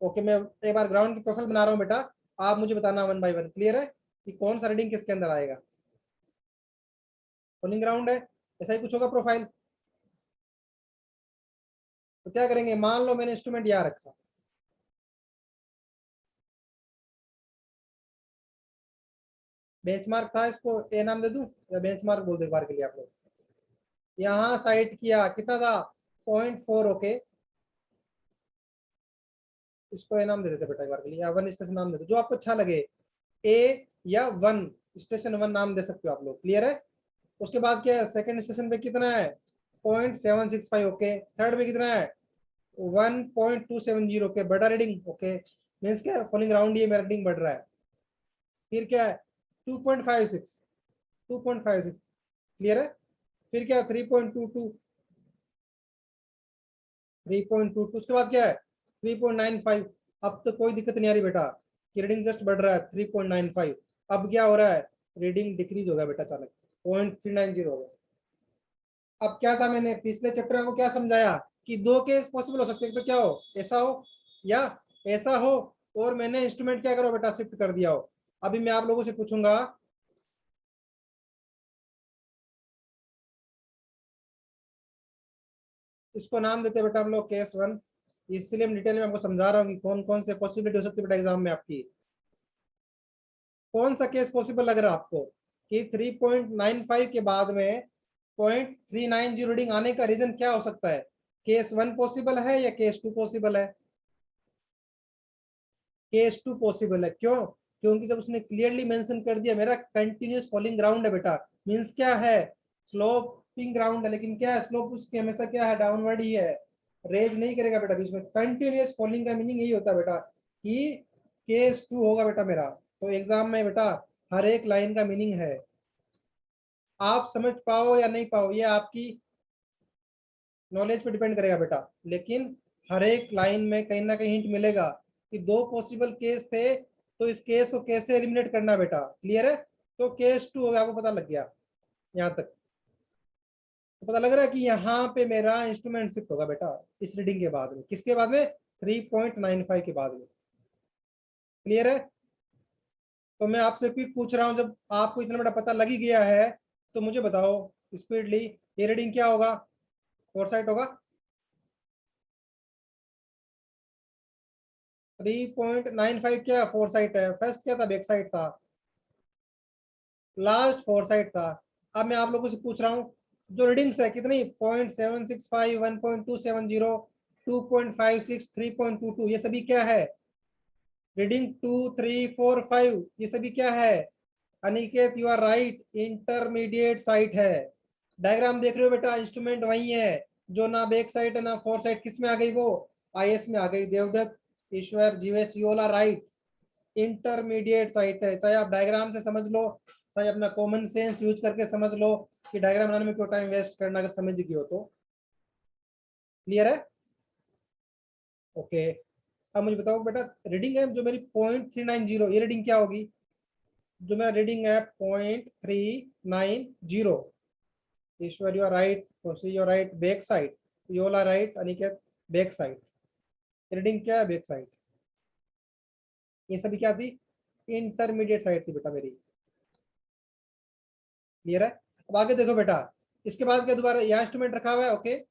ओके, मैं एक बार ग्राउंड की प्रोफाइल बना रहा हूँ बेटा, आप मुझे बताना 1 बाय 1। क्लियर है कि कौन सा रीडिंग किसके अंदर आएगा? फॉलिंग ग्राउंड है, ऐसा ही कुछ होगा प्रोफाइल। तो क्या करेंगे, मान लो मैंने इंस्ट्रूमेंट यहाँ रखा, बेंचमार्क था, इसको ए नाम दे दूं या बेंचमार्क बोल दो एक बार के लिए आप लोग। यहाँ साइट किया कितना था 0.4, ओके, इसको ए नाम दे देते बेटा एक बार के लिए, या 1 स्टेशन नाम दे दो, जो आपको अच्छा लगे, ए या 1 स्टेशन 1 नाम दे सकते हो आप लोग। क्लियर है? उसके बाद क्या है, सेकंड स्टेशन पे कितना है 0.765, ओके, थर्ड पे कितना है 1.270, ओके, बड़ा रीडिंग, ओके, मीन्स क्या फॉलिंग ग्राउंड, ये मेरा रीडिंग बढ़ रहा है। फिर क्या है 2.56, 2.56, क्लियर है? फिर क्या 3.22, 3.22, उसके बाद क्या है 3.95। अब तो कोई दिक्कत नहीं आ रही बेटा कि रीडिंग जस्ट बढ़ रहा है 3.95। अब क्या हो रहा है, रीडिंग डिक्रीज हो गया बेटा अचानक, 0.390 हो गया। अब क्या था, मैंने पिछले चैप्टर में वो क्या समझाया कि दो केस पॉसिबल हो सकते हैं, तो क्या हो, ऐसा हो या ऐसा हो, और मैंने इंस्ट्रूमेंट क्या करो बेटा, शिफ्ट कर दिया हो। अभी मैं आप लोगों से पूछूंगा, इसको नाम देते हैं बेटा हम लोग केस 1, इसलिए मैं डिटेल में आपको समझा रहा हूँ कि कौन कौन से पॉसिबिलिटी हो सकती है बेटा एग्जाम में आपकी। कौन सा केस पॉसिबल लग रहा है आपको कि 3.95 के बाद में 0.390 रीडिंग आने का रीजन क्या हो सकता है? केस 1 पॉसिबल है या केस 2 पॉसिबल है? केस 2 पॉसिबल है, क्यों? क्योंकि जब उसने क्लियरली मेंशन कर दिया मेरा कंटिन्यूस फॉलिंग ग्राउंड है बेटा, मींस क्या है, स्लोपिंग ग्राउंड है, लेकिन क्या है, स्लोप उसकी हमेशा क्या है, डाउनवर्ड ही है, रेज नहीं करेगा बेटा बीच में। कंटिन्यूस फॉलिंग का मीनिंग यही होता है बेटा कि केस 2 होगा बेटा मेरा। तो एग्जाम में बेटा हर एक लाइन का मीनिंग है, आप समझ पाओ या नहीं पाओ ये आपकी नॉलेज पे डिपेंड करेगा बेटा, लेकिन हर एक लाइन में कहीं ना कहीं हिंट मिलेगा कि दो पॉसिबल केस थे, तो इस केस को कैसे एलिमिनेट करना बेटा, क्लियर है? तो केस 2 हो गया, आपको पता लग गया यहाँ तक, तो पता लग रहा है कि यहाँ पे मेरा इंस्ट्रूमेंट शिफ्ट होगा बेटा इस रीडिंग के बाद में, किसके बाद में, 3.95 के बाद में, क्लियर है? तो मैं आपसे क्विक पूछ रहा हूँ, जब आपको इतना बड़ा पता लग ही गया है तो मुझे बताओ स्पीडली, ये रीडिंग क्या होगा, फोरसाइट होगा? 3.95 क्या फोरसाइट है, फर्स्ट क्या था, बैक साइड था, लास्ट फोरसाइट था। अब मैं आप लोगों से पूछ रहा हूँ जो रीडिंग्स है कितनी, 0.765, 1.270, 2.56, 3.22, ये सभी क्या है, रीडिंग 2, 3, 4, 5, ये सभी क्या है? Aniket you are right, intermediate sight है। डायग्राम देख रहे हो बेटा, इंस्ट्रूमेंट वही है, जो ना बैक साइड है ना फोर साइड, किस में आ गई वो, आईएस में आ गई। Devdutt, Ishwar, Jeevesh, you all are right, intermediate sight है। चाहे आप डायग्राम से समझ लो, चाहे अपना कॉमन सेंस यूज करके समझ लो कि डायग्राम बनाने में क्यों टाइम वेस्ट करना, अगर समझ गई हो तो। क्लियर है? ओके। अब मुझे बताओ बेटा, रीडिंग है जो मेरी 0.390, ये रीडिंग क्या होगी, जो मेरा रीडिंग है 0.390, Ishwar you are right, you are right, back side, you all are right, Aniket back side, reading क्या है, बैक साइड। ये सभी क्या थी, इंटरमीडिएट साइड थी बेटा मेरी, क्लियर है? अब आगे देखो बेटा, इसके बाद क्या, दोबारा यहाँ इंस्ट्रूमेंट रखा हुआ है, ओके।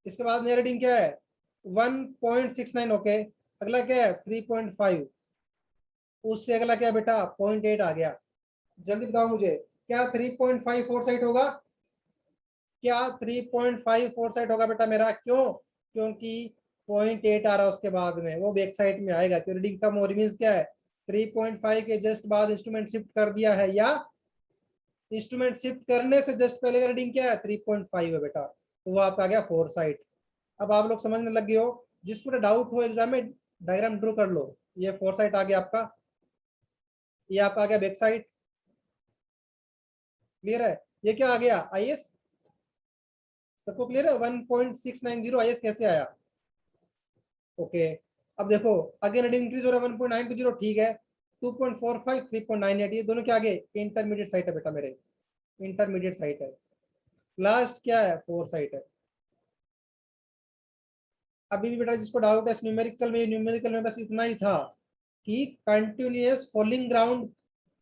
इसके बाद मेरा रीडिंग क्या है, 1.69, ओके। अगला क्या है 3.5, उससे अगला क्या बेटा 0.8 आ गया। जल्दी बताओ मुझे, क्या 3.5 फोर साइड होगा, क्या 3.5 फोर साइड होगा बेटा मेरा, क्यों? क्योंकि 0.8 आ रहा है उसके बाद में, वो बैक साइड में आएगा, क्यों, रीडिंग कम हो रही, मींस क्या है 3.5 के जस्ट बाद इंस्ट्रूमेंट शिफ्ट कर दिया है, या इंस्ट्रूमेंट शिफ्ट करने से जस्ट पहले का रीडिंग क्या है 3.5 है बेटा, तो वो आपका आ गया फोर साइड। अब आप लोग समझने लग गए हो, जिसको डाउट हो एग्जाम में डायग्राम ड्रॉ कर लो, ये फोर साइड आ गया आपका, ये आपका आ गया बैक साइड, क्लियर है? ये क्या आ गया, आईएस, सबको क्लियर है? 1.690 आईएस कैसे आया, ओके। अब देखो अगेन रीडिंग इंक्रीज हो रहा है 1.920, ठीक है, 2.45, 3.98, ये दोनों क्या आगे इंटरमीडिएट साइट है बेटा मेरे, इंटरमीडिएट साइट है। लास्ट क्या है, फोर साइट है। अभी भी बेटा जिसको डाउट है न्यूमेरिकल में, न्यूमेरिकल में बस इतना ही था कि कंटिन्यूअस फॉलिंग ग्राउंड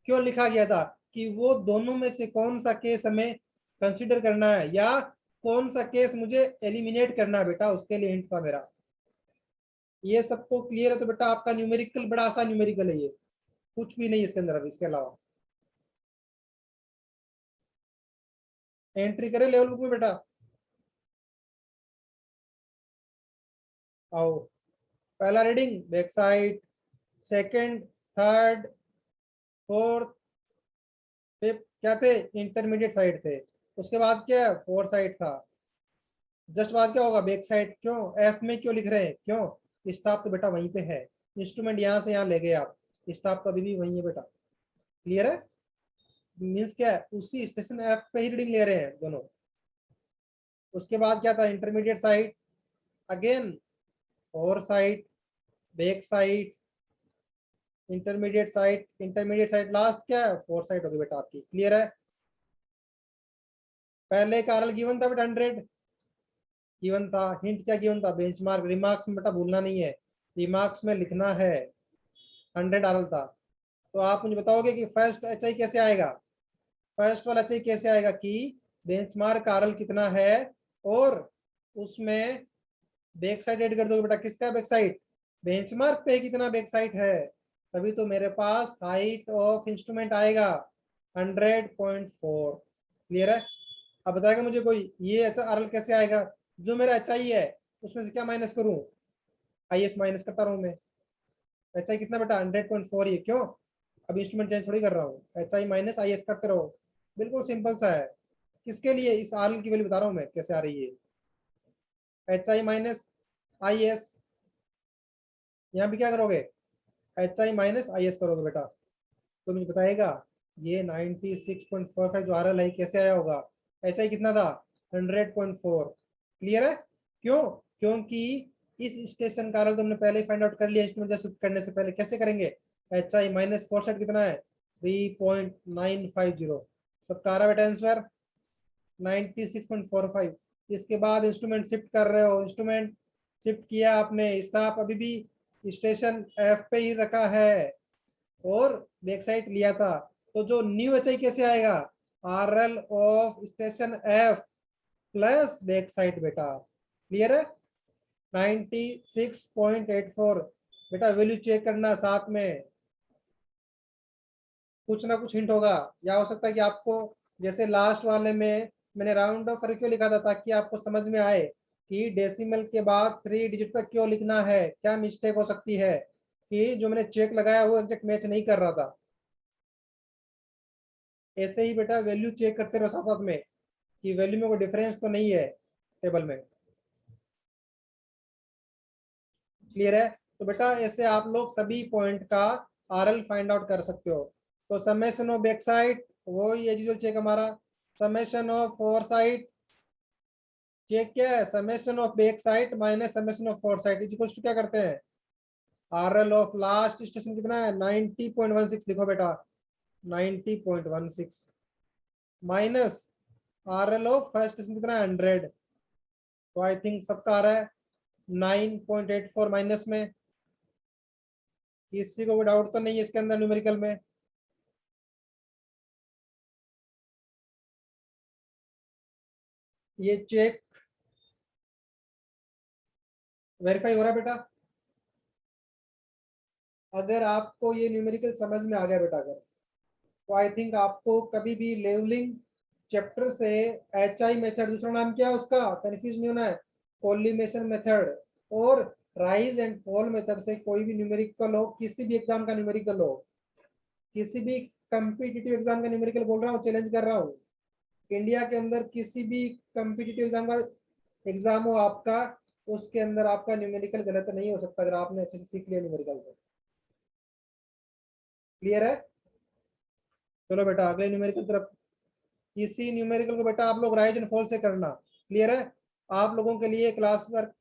क्यों लिखा गया था, कि वो दोनों में से कौन सा केस हमें कंसिडर करना है, या कौन सा केस मुझे एलिमिनेट करना है बेटा, उसके लिए हिंट था मेरा। ये सबको क्लियर है तो बेटा आपका न्यूमेरिकल बड़ा आसान न्यूमेरिकल है, ये कुछ भी नहीं है इसके अंदर अभी इसके अलावा। एंट्री करें लेवल बुक में बेटा, आओ। पहला reading back side, second, third, fourth, fifth क्या थे, इंटरमीडिएट साइड थे। उसके बाद क्या है, फोर साइड था। जस्ट बाद क्या होगा, बैक साइड, क्यों, एफ में क्यों लिख रहे हैं, क्यों, स्टाफ तो बेटा वहीं पे है, इंस्ट्रूमेंट यहाँ से यहाँ ले गए आप, स्टाफ तो अभी भी वहीं है बेटा, क्लियर है? मीन्स क्या है, उसी स्टेशन एफ पे ही रीडिंग ले रहे हैं दोनों। उसके बाद क्या था, intermediate side, again four side, back side, intermediate side last क्या है, फोर साइड होगी बेटा आपकी। क्लियर है? पहले का आरएल गिवन था बेटा 100 गिवन था। हिंट क्या गिवन था, बेंचमार्क। रिमार्क्स में बेटा भूलना नहीं है, रिमार्क्स में लिखना है 100 आरएल था। तो आप मुझे बताओगे कि फर्स्ट एचआई कैसे आएगा, फर्स्ट वाला एचआई कैसे आएगा कि बेंचमार्क आरएल कितना है और उसमें बैक साइड ऐड कर दोगे बेटा। किसका बैक साइड, बेंचमार्क पे कितना बैक साइड है, तभी तो मेरे पास हाइट ऑफ इंस्ट्रूमेंट आएगा 100.4। क्लियर है? अब बताएगा मुझे कोई ये अच्छा आरएल कैसे आएगा, जो मेरा एच आई है उसमें से क्या माइनस करूं, आई एस माइनस करता रहूं मैं। एच आई कितना बेटा 100.4 ये, क्यों, अब इंस्ट्रूमेंट चेंज थोड़ी कर रहा हूँ। H I minus I S करते रहो, बिल्कुल सिंपल सा है। किसके लिए, इस आरएल की वैल्यू बता रहा हूँ मैं कैसे आ रही है, H I minus I S. यहाँ भी क्या करोगे, H I minus I S करोगे बेटा। तो मुझे बताएगा ये 96.45 जो आर एल है कैसे आया होगा, एच आई कितना था 100.4। क्लियर है? क्यों, क्योंकि इस स्टेशन का आरएल तुमने पहले ही फाइंड आउट कर लिया इंस्ट्रूमेंट शिफ्ट करने से पहले। कैसे करेंगे, H I minus four side कितना है 3.950। सबका आ रहा बेटा आंसर 96.45। इसके बाद इंस्ट्रूमेंट शिफ्ट कर रहे हो, इंस्ट्रूमेंट शिफ्ट किया आपने, स्टाफ अभी भी स्टेशन एफ पे ही रखा है और बैक साइड लिया था। तो जो न्यू एच आई कैसे आएगा, are L of station F plus back side बेटा। क्लियर है? 96.84 बेटा वैल्यू चेक करना साथ में, कुछ ना कुछ हिंट होगा। या हो सकता है कि आपको जैसे लास्ट वाले में मैंने राउंड ऑफ क्यों लिखा था, ताकि आपको समझ में आए कि डेसिमल के बाद 3 डिजिट तक क्यों लिखना है, क्या मिस्टेक हो सकती है कि जो मैंने चेक लगाया वो एग्जैक्ट मैच नहीं कर रहा था। ऐसे ही बेटा वैल्यू चेक करते रहो साथ साथ में कि वैल्यू में कोई डिफरेंस तो नहीं है टेबल में। क्लियर है? तो बेटा ऐसे आप लोग सभी पॉइंट का आरएल फाइंड आउट कर सकते हो। तो समेशन ऑफ बैक साइड वो एजुअल चेक हमारा, summation of fore sight check क्या है, summation of back side minus summation of fore sight equals to क्या करते हैं, आरएल ऑफ लास्ट स्टेशन कितना है 90.16 लिखो बेटा 90.16 minus RL of first station कितना है 100। तो आई थिंक सबका आ रहा है 9.84 माइनस में। किसी को कोई डाउट तो नहीं है इसके अंदर न्यूमेरिकल में? ये चेक वेरीफाई हो रहा है बेटा? अगर आपको ये न्यूमेरिकल समझ में आ गया बेटा, अगर तो आई थिंक आपको कभी भी लेवलिंग चैप्टर से एच आई मेथड, दूसरा नाम क्या है उसका, कंफ्यूज नहीं होना है, कोलिमेशन मेथड और राइज एंड फॉल मेथड से कोई भी न्यूमेरिकल हो, किसी भी एग्जाम का न्यूमेरिकल हो, किसी भी कंपिटिटिव एग्जाम का न्यूमेरिकल बोल रहा हूँ, चैलेंज कर रहा हूँ, इंडिया के अंदर किसी भी कंपिटिटिव एग्जाम का एग्जाम हो आपका, उसके अंदर आपका न्यूमेरिकल गलत नहीं हो सकता अगर आपने अच्छे से सीख लिया न्यूमेरिकल को। क्लियर है? चलो बेटा अगले न्यूमेरिकल तरफ। इसी न्यूमेरिकल को बेटा आप लोग राइज एंड फॉल से करना। क्लियर है? आप लोगों के लिए क्लास वर्क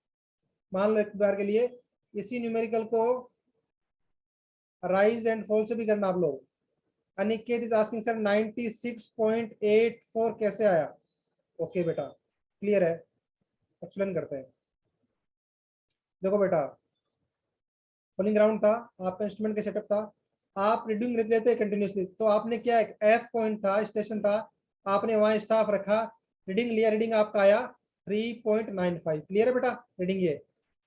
मान लो एक बार के लिए, इसी न्यूमेरिकल को राइज एंड फॉल से भी करना आप लोग। अनिकेत इज आस्किंग सर 96.84 कैसे आया। ओके बेटा क्लियर है, एक्सप्लेन करते हैं। देखो बेटा फॉलिंग ग्राउंड था, आपका इंस्ट्रूमेंट का सेटअप था, आप रीडिंग लेते थे कंटिन्यूसली, तो आपने क्या एक एफ पॉइंट था स्टेशन था, आपने वहां स्टाफ रखा, रीडिंग लिया, रीडिंग आपका आया 3.95। क्लियर है बेटा, रीडिंग ये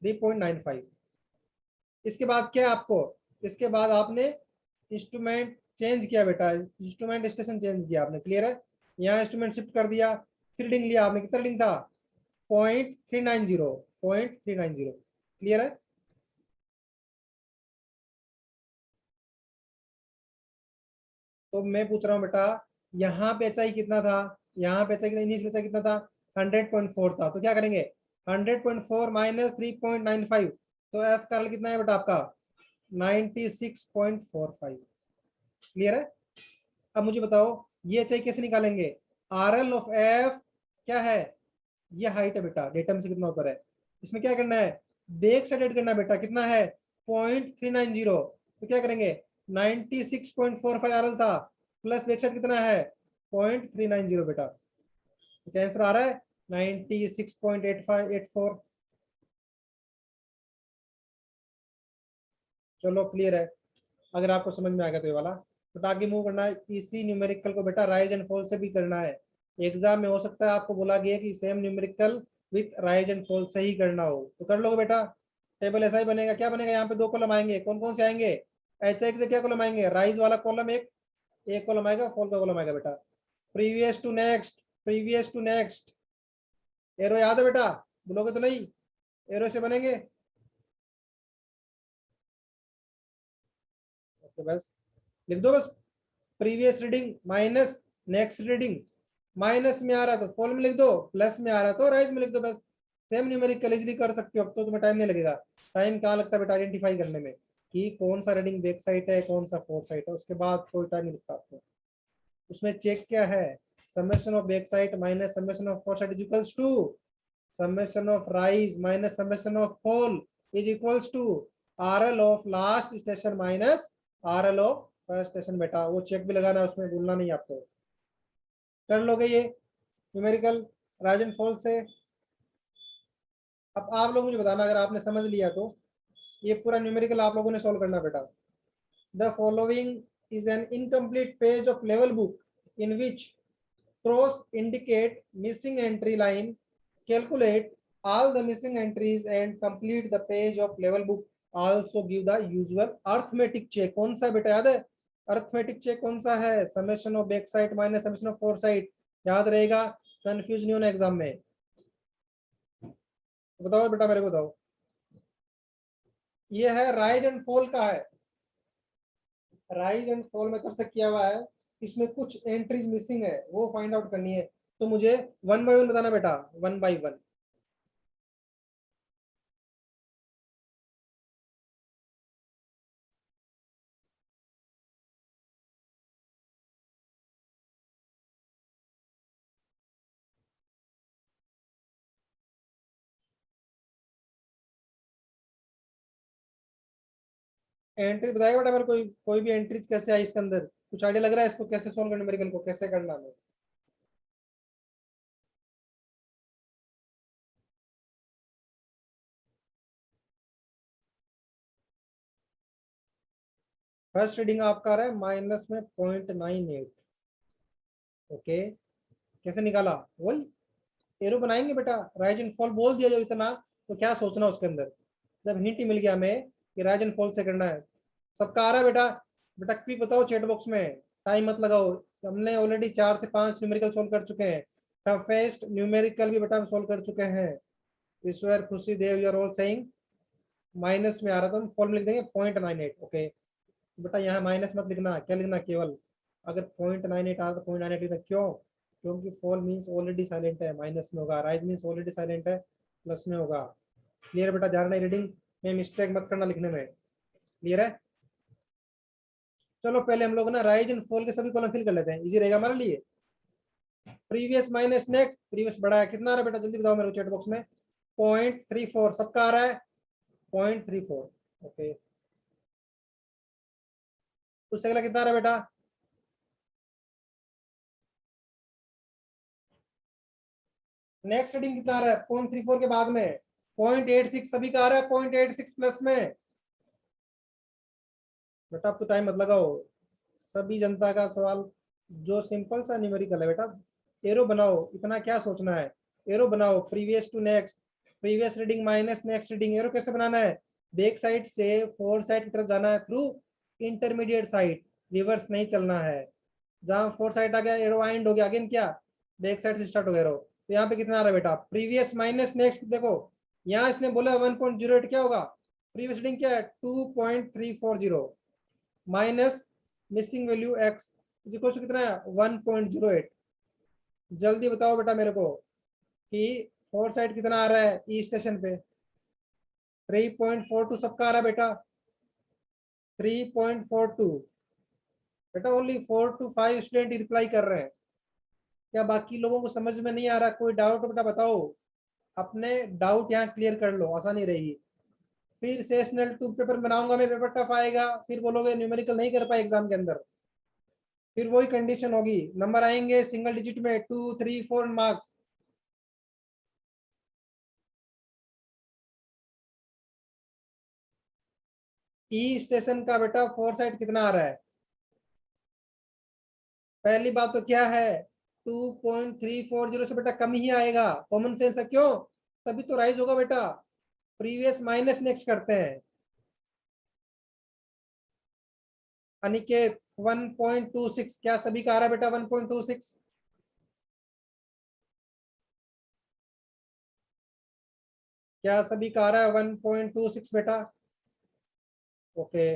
3.95। इसके बाद क्या आपको, इसके बाद आपने इंस्ट्रूमेंट चेंज किया बेटा, इंस्ट्रूमेंट स्टेशन चेंज किया आपने। क्लियर है? यहाँ इंस्ट्रूमेंट शिफ्ट कर दिया, फिर रीडिंग लिया आपने, कितना रीडिंग था 0.390, 0.390। क्लियर है? तो मैं पूछ रहा हूँ बेटा यहाँ पे एच आई कितना था, यहाँ पे H I initial H I कितना था 100.4 था, तो क्या करेंगे 100.4 माइनस 3.95, तो एफ का कितना है बेटा आपका 96.45। क्लियर है? अब मुझे बताओ ये एच आई कैसे निकालेंगे, आर एल ऑफ एफ क्या है, ये हाइट है बेटा, डेटम से कितना ऊपर है, इसमें क्या करना है, बैक साइड ऐड करना है बेटा, कितना है 0.390, तो क्या करेंगे 96.45 आरएल था, प्लस बैक साइड कितना है 0.390 बेटा, तो क्या आंसर आ रहा है 96.8584। चलो क्लियर है, अगर आपको समझ में आ गया तो ये वाला। तो आगे मूव करना है, इसी न्यूमेरिकल को बेटा राइज एंड फॉल से भी करना है। एग्जाम में हो सकता है आपको बोला गया कि same numerical with rise and fall से ही करना हो, तो कर लोगे बेटा। टेबल ऐसा ही बनेगा, क्या बनेगा, यहाँ पे दो कॉलम आएंगे, कौन कौन से आएंगे, एच आई से क्या कॉलम आएंगे, राइज वाला कॉलम एक, एक कॉलम आएगा, फॉल का कॉलम आएगा बेटा। Previous to next, previous to next, arrow याद है बेटा, बोलोगे तो नहीं, एरो से बनेंगे। ओके बस लिख दो बस, previous reading minus next reading, minus में आ रहा तो फॉल में लिख दो, प्लस में आ रहा तो राइज में लिख दो, बस सेम न्यूमेरिकल इजीली कर सकते हो, अब तो तुम्हें टाइम नहीं लगेगा। टाइम कहाँ लगता है बेटा आइडेंटिफाई करने में कि कौन सा रीडिंग बैक साइड है कौन सा फोर साइड है, उसके बाद कोई टाइम नहीं लगता आपको। उसमें चेक क्या है, summation of back side minus summation of fore side is equals to summation of rise minus summation of fall is equals to RL of last station minus RL of first station बेटा, वो check भी लगाना है उसमें, भूलना नहीं आपको। कर लोगे ये न्यूमेरिकल राइज एंड फॉल से। अब आप लोग मुझे बताना अगर आपने समझ लिया तो, ये पूरा न्यूमेरिकल आप लोगों ने सॉल्व करना बेटा। The following is an incomplete page of level book in which cross indicate missing entry line, calculate all the missing entries and complete the page of level book, also give the usual arithmetic check। कौन सा बेटा याद है, arithmetic check कौन सा है, summation of back side minus summation of fore side, याद रहेगा, कंफ्यूज नहीं होना एग्जाम में। बताओ बेटा मेरे को बताओ, ये है राइज एंड फॉल का है, राइज एंड फॉल में कैसे किया हुआ है, इसमें कुछ एंट्रीज मिसिंग है वो फाइंड आउट करनी है, तो मुझे वन बाय वन बताना बेटा, वन बाय वन। एंट्री बताएगा बेटा मेरे, कोई भी एंट्री कैसे आई इसके अंदर, कुछ आइडिया लग रहा है इसको कैसे सोल्व करना, मेरिकल को कैसे करना है। फर्स्ट रीडिंग आपका आ रहा है माइनस में 0.98, ओके, कैसे निकाला, वही एरो बनाएंगे बेटा, राइज एंड फॉल बोल दिया जब इतना, तो क्या सोचना उसके अंदर, जब हिंट ही मिल गया हमें कि राइज एंड फॉल से करना है। सबका आ रहा है बेटा, बेटा क्विक बताओ चैट बॉक्स में, टाइम मत लगाओ, हमने ऑलरेडी 4 से 5 न्यूमेरिकल सोल्व कर चुके हैं, टफेस्ट न्यूमेरिकल भी बेटा हम सोल्व कर चुके हैं। ईश्वर खुशी देव यूर ऑल सेइंग माइनस में आ रहा था, हम फॉल में लिख देंगे 0.98, ओके। बेटा यहाँ माइनस मत लिखना, क्या लिखना केवल, अगर 0.98 आ रहा तो 0.98 लिखना, क्यों, क्योंकि फॉल मीन्स ऑलरेडी साइलेंट है, माइनस में होगा, राइज मीन्स ऑलरेडी साइलेंट है, प्लस में होगा। क्लियर बेटा, ध्यान नहीं, रीडिंग में मिस्टेक मत करना लिखने में, क्लियर है। चलो पहले हम लोग ना राइज एंड फॉल के सभी कॉलम फिल कर लेते हैं, इजी रहेगा हमारे लिए। प्रीवियस माइनस नेक्स्ट, प्रीवियस बड़ा है, कितना आ रहा है बेटा जल्दी बताओ मेरे को चैट बॉक्स में, 0.34 सबका आ रहा है, 0.34, ओके। उससे अगला कितना आ रहा है बेटा, नेक्स्ट रीडिंग कितना आ रहा है 0.34 के बाद में 0.86 सभी का आ रहा है, 0.86 प्लस में। बेटा अब तो टाइम मत लगाओ, सभी जनता का सवाल, जो सिंपल सा न्यूमेरिकल है बेटा, एरो बनाओ, इतना क्या सोचना है, एरो बनाओ, previous to next, previous reading minus next reading, arrow कैसे बनाना है, बैक साइड से फोर साइड की तरफ जाना है थ्रू इंटरमीडिएट साइड, रिवर्स नहीं चलना है, जहां फोर साइड आ गया एरो एंड हो गया, अगेन क्या बैक साइड से स्टार्ट हो गया एरो, तो यहाँ पे कितना आ रहा है बेटा, प्रीवियस माइनस नेक्स्ट, देखो यहाँ इसने बोला 1.08, क्या होगा, प्रीवियस रीडिंग क्या है 2.340 minus missing value X is equal to कितना है 1.08। जल्दी बताओ बेटा मेरे को कि फोर साइड कितना आ रहा है ई स्टेशन पे, 3.42 सबका आ रहा है बेटा, 3.42, बेटा ओनली 4 to 5 स्टूडेंट रिप्लाई कर रहे हैं, क्या बाकी लोगों को समझ में नहीं आ रहा, कोई डाउट बेटा बताओ। अपने डाउट यहाँ क्लियर कर लो, आसानी रहेगी। फिर सेशनल 2 पेपर बनाऊंगा मैं, पेपर टफ आएगा, फिर बोलोगे न्यूमेरिकल नहीं कर पाए एग्जाम के अंदर, फिर वही कंडीशन होगी, नंबर आएंगे सिंगल डिजिट में 2 3 4 मार्क्स। ई स्टेशन का बेटा 4 साइड कितना आ रहा है? पहली बात तो क्या है, 2.340 से बेटा कम ही आएगा, कॉमन सेंस है, क्यों? तभी तो राइज होगा बेटा। प्रीवियस माइनस नेक्स्ट करते हैं। अनिकेत 1.26 क्या सभी का आ रहा है बेटा? 1.26 क्या सभी का आ रहा है? 1.26 बेटा। ओके,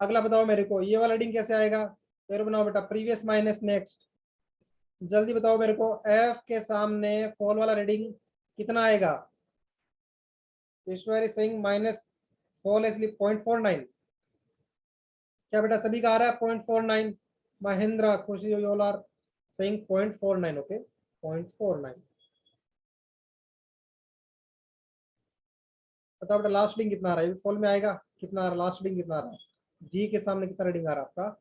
अगला बताओ मेरे को, ये वाला रीडिंग कैसे आएगा? फिर बनाओ बेटा, प्रीवियस माइनस नेक्स्ट। जल्दी बताओ मेरे को, एफ के सामने फॉल वाला रीडिंग कितना आएगा? ईश्वर सिंह माइनस फॉल इसलिए 0.49। क्या बेटा सभी का आ रहा है 0.49? महेंद्र खुशी योलार सिंह 0.49। ओके 0.49। बताओ बेटा लास्ट रीडिंग कितना आ रहा है? फॉल में आएगा कितना आ रहा है? लास्ट रीडिंग कितना आ रहा है? जी के सामने कितना रीडिंग आ रहा है आपका?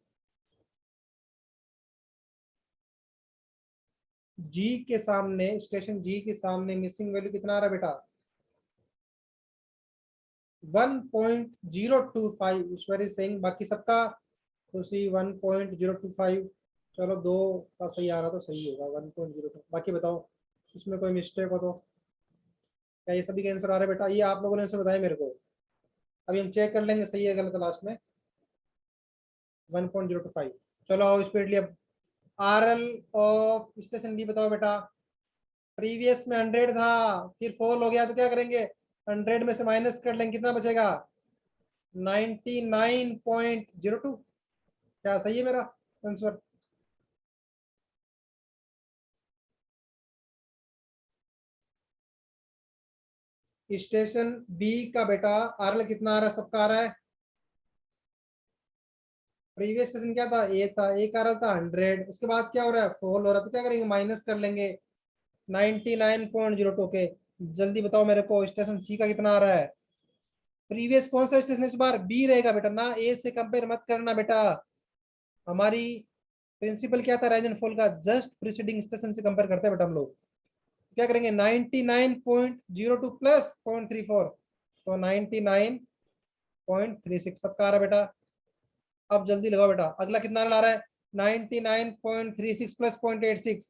जी के सामने, स्टेशन जी के सामने मिसिंग वैल्यू कितना आ रहा है बेटा? 1.025 ईश्वरी सिंह, बाकी सबका खुशी 1.025। चलो दो का सही आ रहा तो सही होगा 1.02। बाकी बताओ इसमें कोई मिस्टेक हो तो? क्या ये सभी का आंसर आ रहा है बेटा? ये आप लोगों ने आंसर बताया मेरे को, अभी हम चेक कर लेंगे सही है गलत लास्ट में। 1.025। चलो आओ स्पीडली अब। R L of station B बताओ बेटा। प्रीवियस में 100 था, फिर फॉल हो गया तो क्या करेंगे? 100 में से माइनस कर लेंगे, कितना बचेगा? 99.02। क्या सही है मेरा आंसर? स्टेशन बी का बेटा आरएल कितना आ रहा है? सबका आ रहा है। प्रीवियस स्टेशन क्या था? ए था, ए का आ रहा था 100, उसके बाद क्या हो रहा है? फॉल हो रहा है, तो क्या करेंगे? माइनस कर लेंगे 99.02 के। जल्दी बताओ मेरे को स्टेशन सी का कितना आ रहा है? प्रीवियस कौन सा स्टेशन इस बार? बी रहेगा बेटा ना, ए से कंपेयर मत करना बेटा। हमारी प्रिंसिपल क्या था राइज एंड फॉल का? जस्ट प्रीसीडिंग स्टेशन से कंपेयर करते हैं बेटा हम लोग। क्या करेंगे? 99.02 प्लस 0.34, तो 99.36 सबका आ रहा है बेटा। अब जल्दी लगाओ बेटा, अगला कितना ला रहा है? 99.36 प्लस 0.86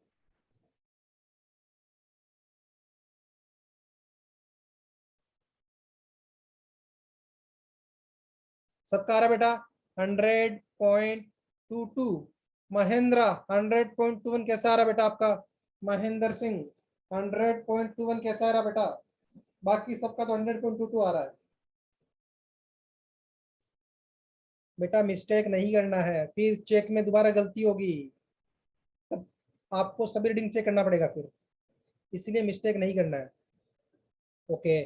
सबका आ रहा है बेटा। 100.22। महेंद्र 100.21 कैसा आ रहा है बेटा आपका? महेंद्र सिंह 100.21 कैसा आ रहा है बेटा? बाकी सबका तो 100.22 आ रहा है। बेटा मिस्टेक नहीं करना है, फिर चेक में दोबारा गलती होगी, तब आपको सभी रीडिंग चेक करना पड़ेगा फिर, इसलिए मिस्टेक नहीं करना है। ओके,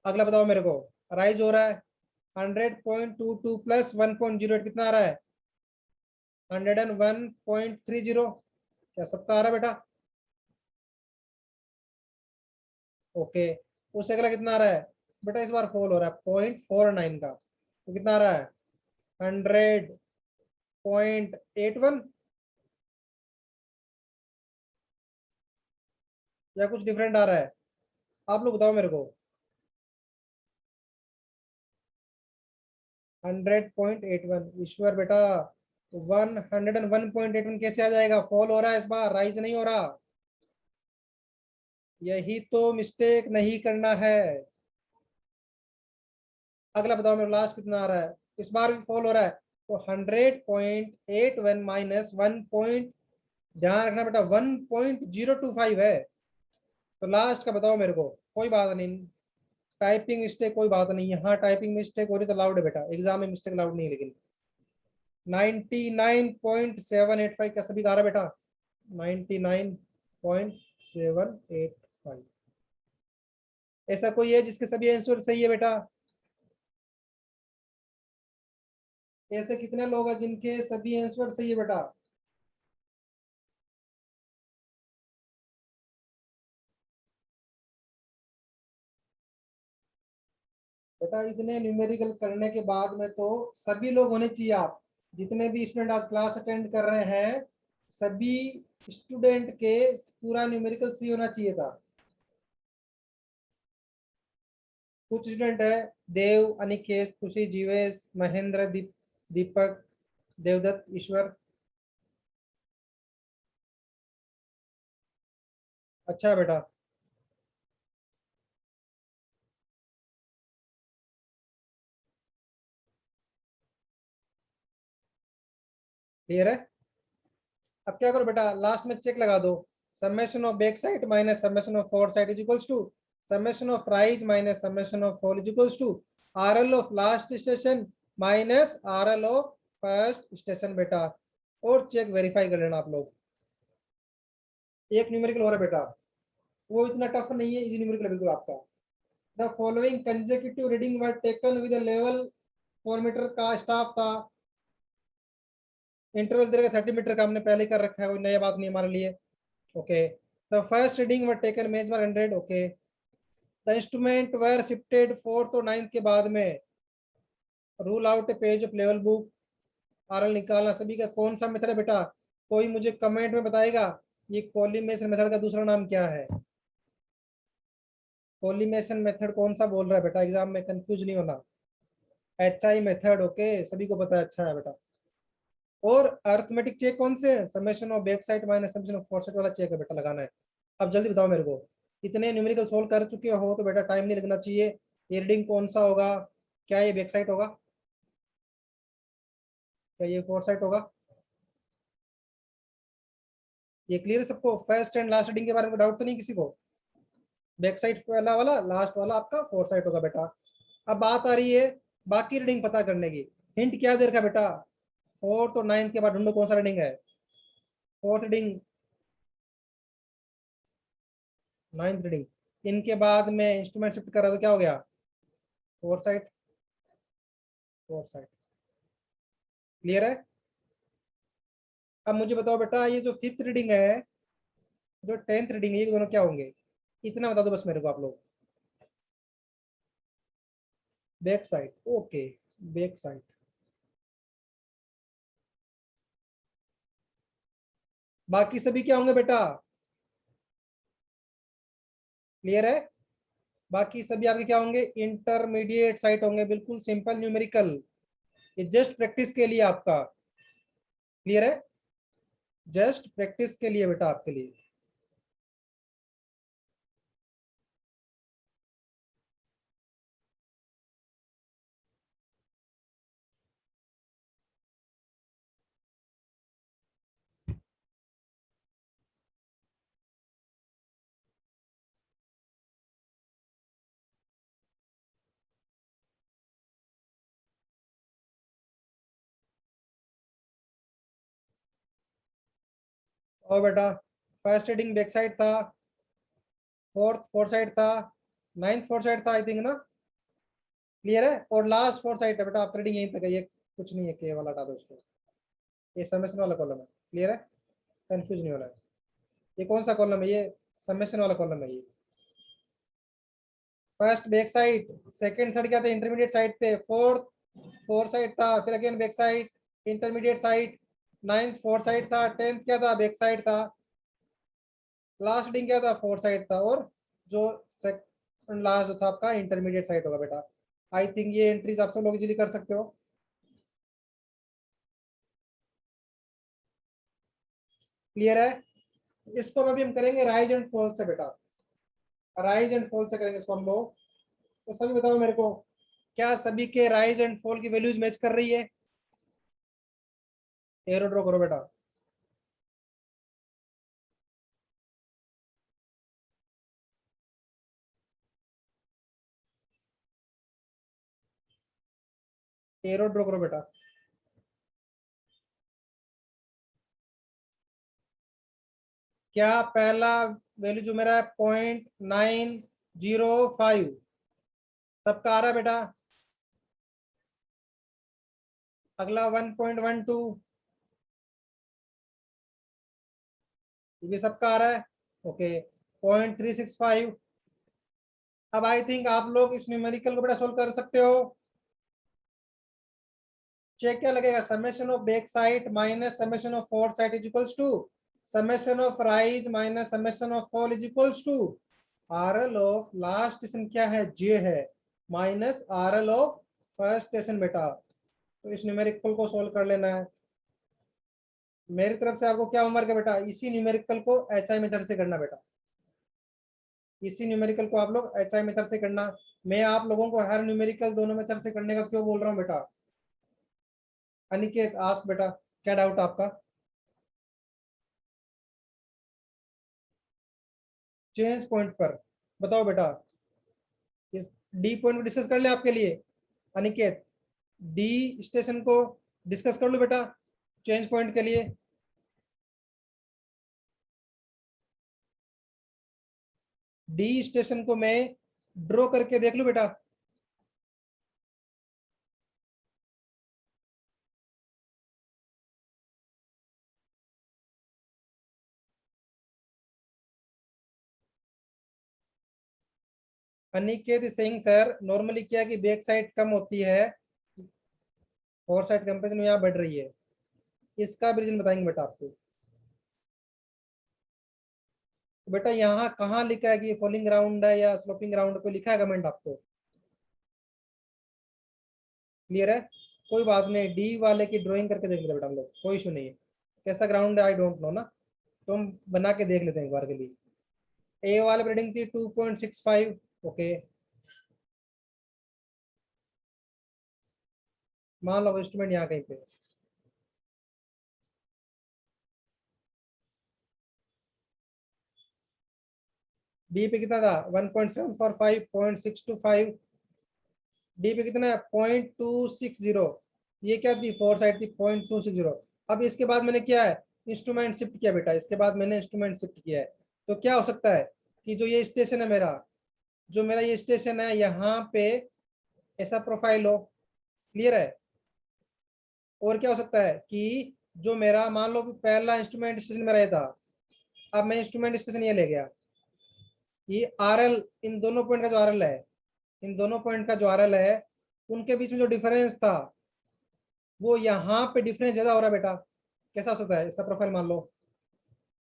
अगला बताओ मेरे को, राइज हो रहा है 100.22 प्लस 1.08 कितना आ रहा है? 101.30। क्या सबका आ रहा है बेटा? ओके, उससे अगला कितना आ रहा है? बेटा इस बार फॉल हो रहा है 0.49 का, तो कितना आ रहा है? 100.81 या कुछ डिफरेंट आ रहा है? आप लोग बताओ मेरे को। 100.81 ईश्वर बेटा, 101.81 कैसे आ जाएगा? फॉल हो रहा है इस बार, राइज नहीं हो रहा। यही तो मिस्टेक नहीं करना है। अगला बताओ मेरे, लास्ट कितना आ रहा है? इस बार भी फॉल हो रहा है, तो 100.81 माइनस 1 पॉइंट, ध्यान रखना बेटा 1.025 है। तो लास्ट का बताओ मेरे को। कोई बात नहीं, टाइपिंग मिस्टेक कोई बात नहीं, यहाँ टाइपिंग मिस्टेक हो रही तो लाउड है बेटा, एग्जाम में मिस्टेक लाउड नहीं है लेकिन। 99.785 का सभी का आ रहा है बेटा? 99.785। ऐसा कोई है जिसके सभी आंसर सही है बेटा? ऐसे कितने लोग हैं जिनके सभी आंसर सही है बेटा? बेटा इतने न्यूमेरिकल करने के बाद में तो सभी लोग होने चाहिए, आप जितने भी स्टूडेंट आज क्लास अटेंड कर रहे हैं सभी स्टूडेंट के पूरा न्यूमेरिकल सी होना चाहिए था। कुछ स्टूडेंट है देव, अनिकेत, खुशी, जीवेश, महेंद्र, दीपक, देवदत्त, ईश्वर। अच्छा बेटा, क्लियर है। अब क्या करो बेटा, लास्ट में चेक लगा दो, summation of back side minus summation of fore side is equals to summation of rise minus summation of fall is equals to RL of last station minus RL of first station बेटा। और check verify कर लेना आप लोग। एक numerical हो रहा है बेटा, वो इतना टफ नहीं है, इजी न्यूमेरिकल बिल्कुल आपका। The following consecutive reading were taken with level 4 metre का स्टाफ था। इंटरवल दे रखा 30 मीटर का, हमने पहले कर रखा है, कोई नया बात नहीं हमारे लिए। Okay, the first reading were taken मेज वर 100। Okay, the instrument were shifted 4th और 9th के बाद में rule out A page of level book. RL निकालना सभी का कौन सा मेथड है बेटा, कोई मुझे कमेंट में बताएगा ये कोलिमेशन मेथड का दूसरा नाम क्या है। कोलिमेशन मेथड कौन सा बोल रहा है बेटा, एग्जाम में कंफ्यूज नहीं होना। HI मेथड, ओके सभी को पता है, अच्छा है बेटा। और अर्थमेटिक चेक कौन से, summation of back side minus summation of fore side वाला चेक है बेटा, लगाना है। अब जल्दी बताओ मेरे को, इतने न्यूमेरिकल सोल्व कर चुके हो तो बेटा टाइम नहीं लगना चाहिए। ये रीडिंग कौन सा होगा, क्या ये बैक साइड होगा, क्या ये फोर साइड होगा। ये क्लियर है सबको, फर्स्ट एंड लास्ट रीडिंग के बारे में डाउट तो नहीं किसी को। बैक साइड वाला वाला लास्ट वाला आपका फोर साइड होगा बेटा। अब बात आ रही है बाकी रीडिंग पता करने की। हिंट क्या दे रखा बेटा, 4th और 9th के बाद ढूंढो कौन सा रीडिंग है। 4th रीडिंग, 9th रीडिंग, इनके बाद में इंस्ट्रूमेंट शिफ्ट करा तो क्या हो गया, four side, four side. Clear है। अब मुझे बताओ बेटा, ये जो 5th रीडिंग है, जो 10th रीडिंग है, ये दोनों क्या होंगे, इतना बता दो बस मेरे को आप लोग। Back side, okay, back side. बाकी सभी क्या होंगे बेटा, क्लियर है। बाकी सभी आपके क्या होंगे, इंटरमीडिएट साइट होंगे, बिल्कुल सिंपल न्यूमेरिकल। ये जस्ट प्रैक्टिस के लिए आपका, क्लियर है, जस्ट प्रैक्टिस के लिए बेटा आपके लिए। और बेटा फर्स्ट रीडिंग बैक साइड था, 4th फोर साइड था, 9th फोर साइड था आई थिंक ना, क्लियर है। और लास्ट फोर साइड है बेटा, आप रीडिंग यहीं तक है, ये कुछ नहीं है, के वाला हटा दो उसको, ये समेशन वाला कॉलम है, क्लियर है, कंफ्यूज नहीं होना है। ये कौन सा कॉलम है, ये समेशन वाला कॉलम है। ये first back side, second third क्या थे, इंटरमीडिएट साइड थे, फोर्थ फोर साइड था, फिर again back side, intermediate side, 9th four side था, 10th क्या था, बैक साइड था, लास्ट रीडिंग क्या था, फोर साइड था, और जो सेकंड लास्ट जो था आपका इंटरमीडिएट साइड होगा बेटा। आई थिंक ये एंट्रीज आप सब लोग इजीली कर सकते हो, क्लियर है। इसको अभी हम करेंगे राइज एंड फॉल से बेटा, राइज एंड फॉल से करेंगे इसको हम लोग। तो सभी बताओ मेरे को, क्या सभी के राइज एंड फॉल की वैल्यूज मैच कर रही है, एरो ड्रॉ करो बेटा। एरो ड्रॉ करो बेटा। क्या पहला वैल्यू जो मेरा है 0.905 सबका आ रहा है बेटा। अगला 1.12, ये भी सबका आ रहा है, ओके। 0.365, अब आई थिंक आप लोग इस न्यूमेरिकल को बेटा सोल्व कर सकते हो। चेक क्या लगेगा, summation of back side minus summation of fore side is equals to summation of rise minus summation of fall is equals to RL of last station क्या है, जे है, minus RL of first station बेटा। तो इस numerical को solve कर लेना है। मेरी तरफ से आपको क्या होमवर्क है बेटा, इसी न्यूमेरिकल को एचआई मेथड से करना बेटा। इसी न्यूमेरिकल को आप लोग एचआई मेथड से करना। मैं आप लोगों को हर न्यूमेरिकल दोनों मेथड से करने का क्यों बोल रहा हूँ बेटा। अनिकेत आस्क बेटा, क्या डाउट आपका। चेंज पॉइंट पर बताओ बेटा, इस डी पॉइंट को डिस्कस कर ले आपके लिए। अनिकेत डी स्टेशन को डिस्कस कर लो बेटा चेंज पॉइंट के लिए। डी स्टेशन को मैं ड्रॉ करके देख लूं बेटा। अनिकेत सिंह सर, नॉर्मली क्या है कि बैक साइड कम होती है, फोर साइड कंपेरिजन में यहाँ बढ़ रही है, इसका भी रीजन बताएंगे बेटा आपको। तो बेटा यहाँ कहाँ लिखा है कि फॉलिंग ग्राउंड है या स्लोपिंग ग्राउंड, को लिखा है कमेंट आपको, क्लियर है। कोई बात नहीं, डी वाले की ड्राइंग करके देख लेते बेटा हम लोग, कोई इशू नहीं है। कैसा ग्राउंड है आई डोंट नो ना, तो हम बना के देख लेते हैं एक बार के लिए। ए वाले रेटिंग थी 2.65, ओके। मान लो इंस्ट्रूमेंट यहाँ कहीं पे, बी पे कितना था 1.745, 0.625, डी पे कितना है 0.260, ये क्या थी फोर साइड थी 0.260। अब इसके बाद मैंने क्या है, इंस्ट्रूमेंट शिफ्ट किया बेटा, इसके बाद मैंने इंस्ट्रूमेंट शिफ्ट किया है। तो क्या हो सकता है कि जो ये स्टेशन है मेरा, जो मेरा ये स्टेशन है यहाँ पे ऐसा प्रोफाइल हो, क्लियर है। और क्या हो सकता है कि जो मेरा मान लो पहला इंस्ट्रूमेंट स्टेशन मेरा ये था, अब मैं इंस्ट्रूमेंट स्टेशन ये ले गया, ये आरएल, इन दोनों पॉइंट का जो आरएल है, इन दोनों पॉइंट का जो आरएल है, उनके बीच में जो डिफरेंस था, वो यहाँ पे डिफरेंस ज्यादा हो रहा है बेटा। कैसा हो सकता है, ऐसा प्रोफाइल मान लो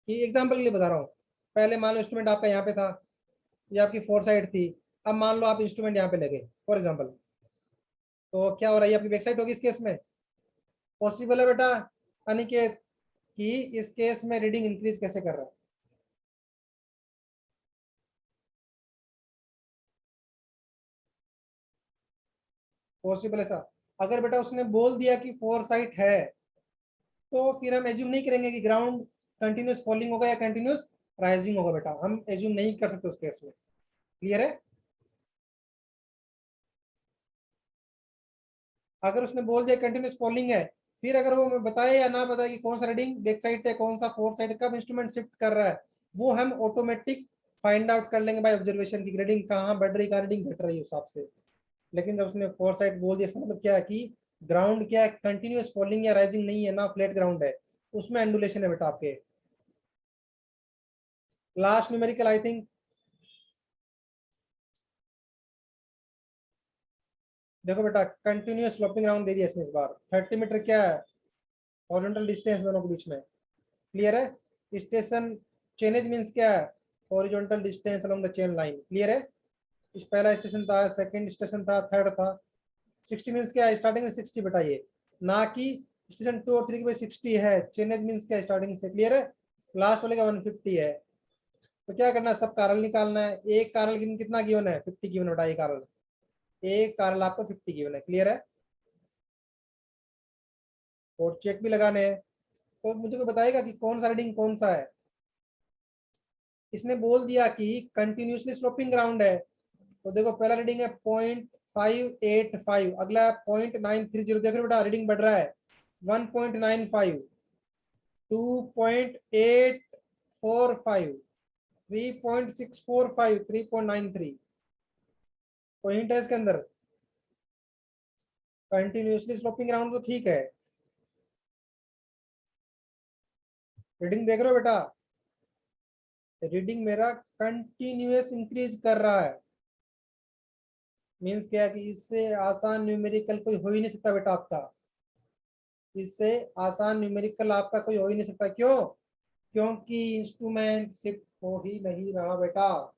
कि एग्जाम्पल के लिए बता रहा हूँ, पहले मान लो इंस्ट्रूमेंट आपका यहाँ पे था, ये आपकी फोर साइड थी, अब मान लो आप इंस्ट्रूमेंट यहाँ पे लगे फॉर एग्जाम्पल, तो क्या हो रहा है, आपकी बैक साइड होगी इस केस में। पॉसिबल है बेटा अनिकेत कि इस केस में रीडिंग इंक्रीज कैसे कर रहा है। पॉसिबल ऐसा, अगर बेटा उसने बोल दिया कि फोर साइड है, तो फिर हम एज्यूम नहीं करेंगे कि ग्राउंड कंटिन्यूस फॉलिंग होगा या कंटिन्यूस राइजिंग होगा बेटा, हम एज्यूम नहीं कर सकते उस केस में, क्लियर है। अगर उसने बोल दिया कंटिन्यूस फॉलिंग है, फिर अगर वो बताए या ना बताए कि कौन सा रीडिंग बैक साइड है कौन सा फोर साइड, कब इंस्ट्रूमेंट शिफ्ट कर रहा है, वो हम ऑटोमेटिक फाइंड आउट कर लेंगे बाय ऑब्जर्वेशन की रीडिंग कहाँ बढ़ रही, कहाँ रीडिंग घट रही है उस हिसाब से। लेकिन जब उसने फोर साइड बोल दिया, इसका मतलब क्या है कि ग्राउंड क्या है, कंटिन्यूस फॉलिंग या राइजिंग नहीं है ना, फ्लैट ग्राउंड है, उसमें एंडुलेशन है बेटा आपके। लास्ट न्यूमेरिकल आई थिंक, देखो बेटा कंटिन्यूस स्लोपिंग ग्राउंड दे दिया इसने इस बार, 30 मीटर क्या है हॉरिजॉन्टल डिस्टेंस दोनों के बीच में, क्लियर है। स्टेशन चेनेज मींस क्या है, horizontal distance along the chain line, clear है। इस पहला स्टेशन था, सेकंड स्टेशन था, थर्ड था। 60 मींस क्या है, स्टार्टिंग से 60 बताइए, ना कि स्टेशन 2 और 3 के 60 है, चेनेज मींस क्या है स्टार्टिंग से, क्लियर है। लास्ट वाले का 150 है। तो क्या करना है, सब कारल निकालना है, एक कारल कितना गिवन है 50 गिवन बेटा, एक कारल, एक कारल आपको 50 गिवन है, क्लियर है। और चेक भी लगाने हैं, तो मुझे को बताएगा कि कौन सा रीडिंग कौन सा है। इसने बोल दिया कि कंटिन्यूसली स्लोपिंग ग्राउंड है, तो देखो पहला रीडिंग है 0.585, अगला 0.930, देख रहे हो बेटा रीडिंग बढ़ रहा है, 1.95, 2.845, 3.645, 3.93, कोई हिंट है इसके अंदर। कंटिन्यूसली स्लोपिंग ग्राउंड तो ठीक है, रीडिंग देख रहे हो बेटा, रीडिंग मेरा कंटिन्यूस इंक्रीज कर रहा है, मीन्स क्या है कि इससे आसान न्यूमेरिकल कोई हो ही नहीं सकता बेटा आपका, इससे आसान न्यूमेरिकल आपका कोई हो ही नहीं सकता। क्यों? क्योंकि इंस्ट्रूमेंट शिफ्ट हो ही नहीं रहा बेटा।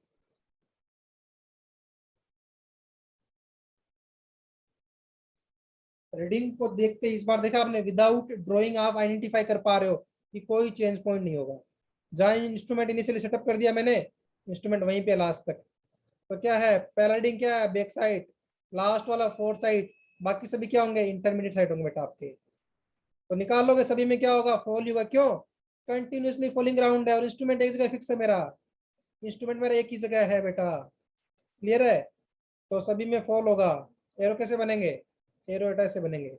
रीडिंग को देखते इस बार देखा आपने, विदाउट ड्राइंग आप आइडेंटिफाई कर पा रहे हो कि कोई चेंज पॉइंट नहीं होगा। जहां इंस्ट्रूमेंट इनिशियली सेटअप कर दिया मैंने, इंस्ट्रूमेंट वहीं पे लास्ट तक। तो क्या है, पहला रीडिंग क्या है, बैक साइड, लास्ट वाला फोर्थ साइड, बाकी सभी क्या होंगे, इंटरमीडिएट साइड होंगे बेटा आपके। तो निकाल लोगे सभी में क्या होगा, फॉल होगा। क्यों? कंटिन्यूसली फॉलिंग ग्राउंड है और इंस्ट्रूमेंट एक जगह फिक्स है मेरा, इंस्ट्रूमेंट मेरा एक ही जगह है बेटा। क्लियर है? तो सभी में फॉल होगा। एरो कैसे बनेंगे, एरो बेटा ऐसे बनेंगे।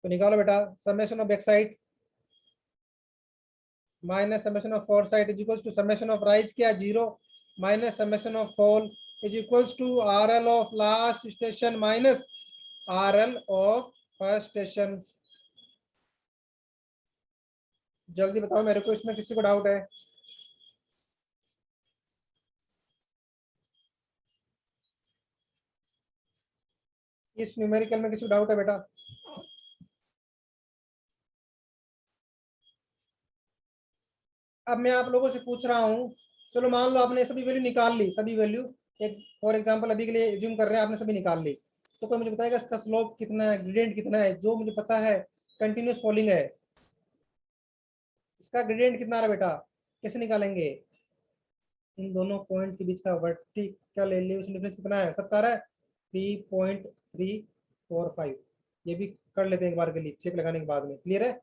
तो निकालो बेटा, summation of back side minus summation of fore side is equals to summation of rise क्या, zero, minus summation of fall is equals to R L of last station minus R L of first station. जल्दी बताओ मेरे को, इसमें किसी को doubt है? इस न्यूमेरिकल में किसी को डाउट है बेटा? अब मैं आप लोगों से पूछ रहा हूँ, चलो मान लो आपने सभी वैल्यू निकाल ली, सभी वैल्यू, एक फॉर एग्जांपल अभी के लिए एज्यूम कर रहे हैं आपने सभी निकाल ली। तो कोई मुझे बताएगा इसका स्लोप कितना है, ग्रेडियंट कितना है? जो मुझे पता है कंटिन्यूस फॉलिंग है, इसका ग्रेडियंट कितना आ रहा है बेटा, कैसे निकालेंगे? इन दोनों पॉइंट के बीच का वर्टिकल एलिवेशन डिफरेंस कितना है, सबका आ रहा है 3.345। ये भी कर लेते हैं एक बार के लिए, चेक लगाने के बाद में। क्लियर है?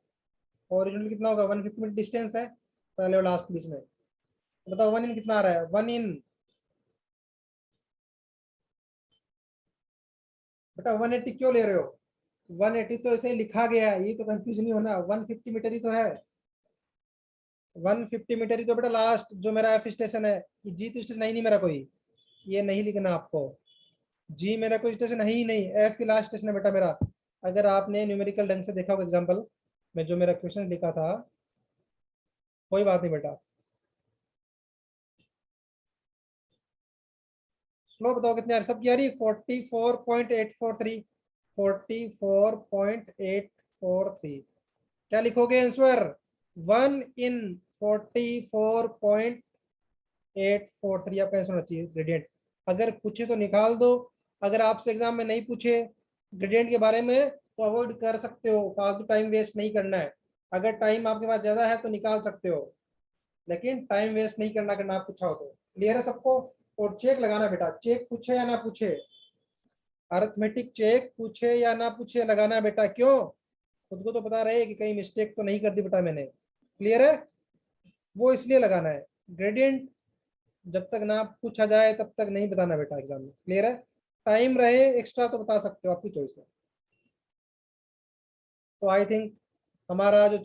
ओरिजिनल कितना होगा, 150 मीटर डिस्टेंस है पहले और लास्ट के बीच में। बताओ वन इन कितना आ रहा है, वन इन बेटा 180 क्यों ले रहे हो? 180 तो ऐसे ही लिखा गया है, ये तो कंफ्यूज नहीं होना। 150 मीटर ही तो है, 150 मीटर ही तो बेटा लास्ट जो मेरा एफ स्टेशन है। जी तो स्टेशन है ही नहीं मेरा कोई, ये नहीं लिखना आपको। जी मेरा कोई स्टेशन है ही नहीं, एफ ही लास्ट स्टेशन है बेटा मेरा। अगर आपने न्यूमेरिकल ढंग से देखा होगा एग्जाम्पल में जो मेरा क्वेश्चन लिखा था, कोई बात नहीं बेटा। स्लो बताओ कितने आ रही, सबकी आ रही 44.843, 44.843। क्या लिखोगे आंसर, वन इन 44.843 आपका आंसर होना चाहिए ग्रेडियंट। अगर पूछे तो निकाल दो, अगर आपसे एग्जाम में नहीं पूछे ग्रेडियंट के बारे में तो अवॉइड कर सकते हो, फालतू टाइम वेस्ट नहीं करना है। अगर टाइम आपके पास ज्यादा है तो निकाल सकते हो, लेकिन टाइम वेस्ट नहीं करना, करना आप पूछा हो तो। क्लियर है सबको? और चेक लगाना बेटा, चेक पूछे या ना पूछे, अर्थमेटिक चेक पूछे या ना पूछे लगाना बेटा। क्यों? खुद को तो पता रहे कि कहीं मिस्टेक तो नहीं कर दी बेटा मैंने। क्लियर है? वो इसलिए लगाना है। ग्रेडियंट जब तक ना पूछा जाए तब तक नहीं बताना बेटा एग्जाम में। क्लियर है? टाइम रहे एक्स्ट्रा तो बता सकते हो, आपकी चॉइस है। तो आई थिंक हमारा जो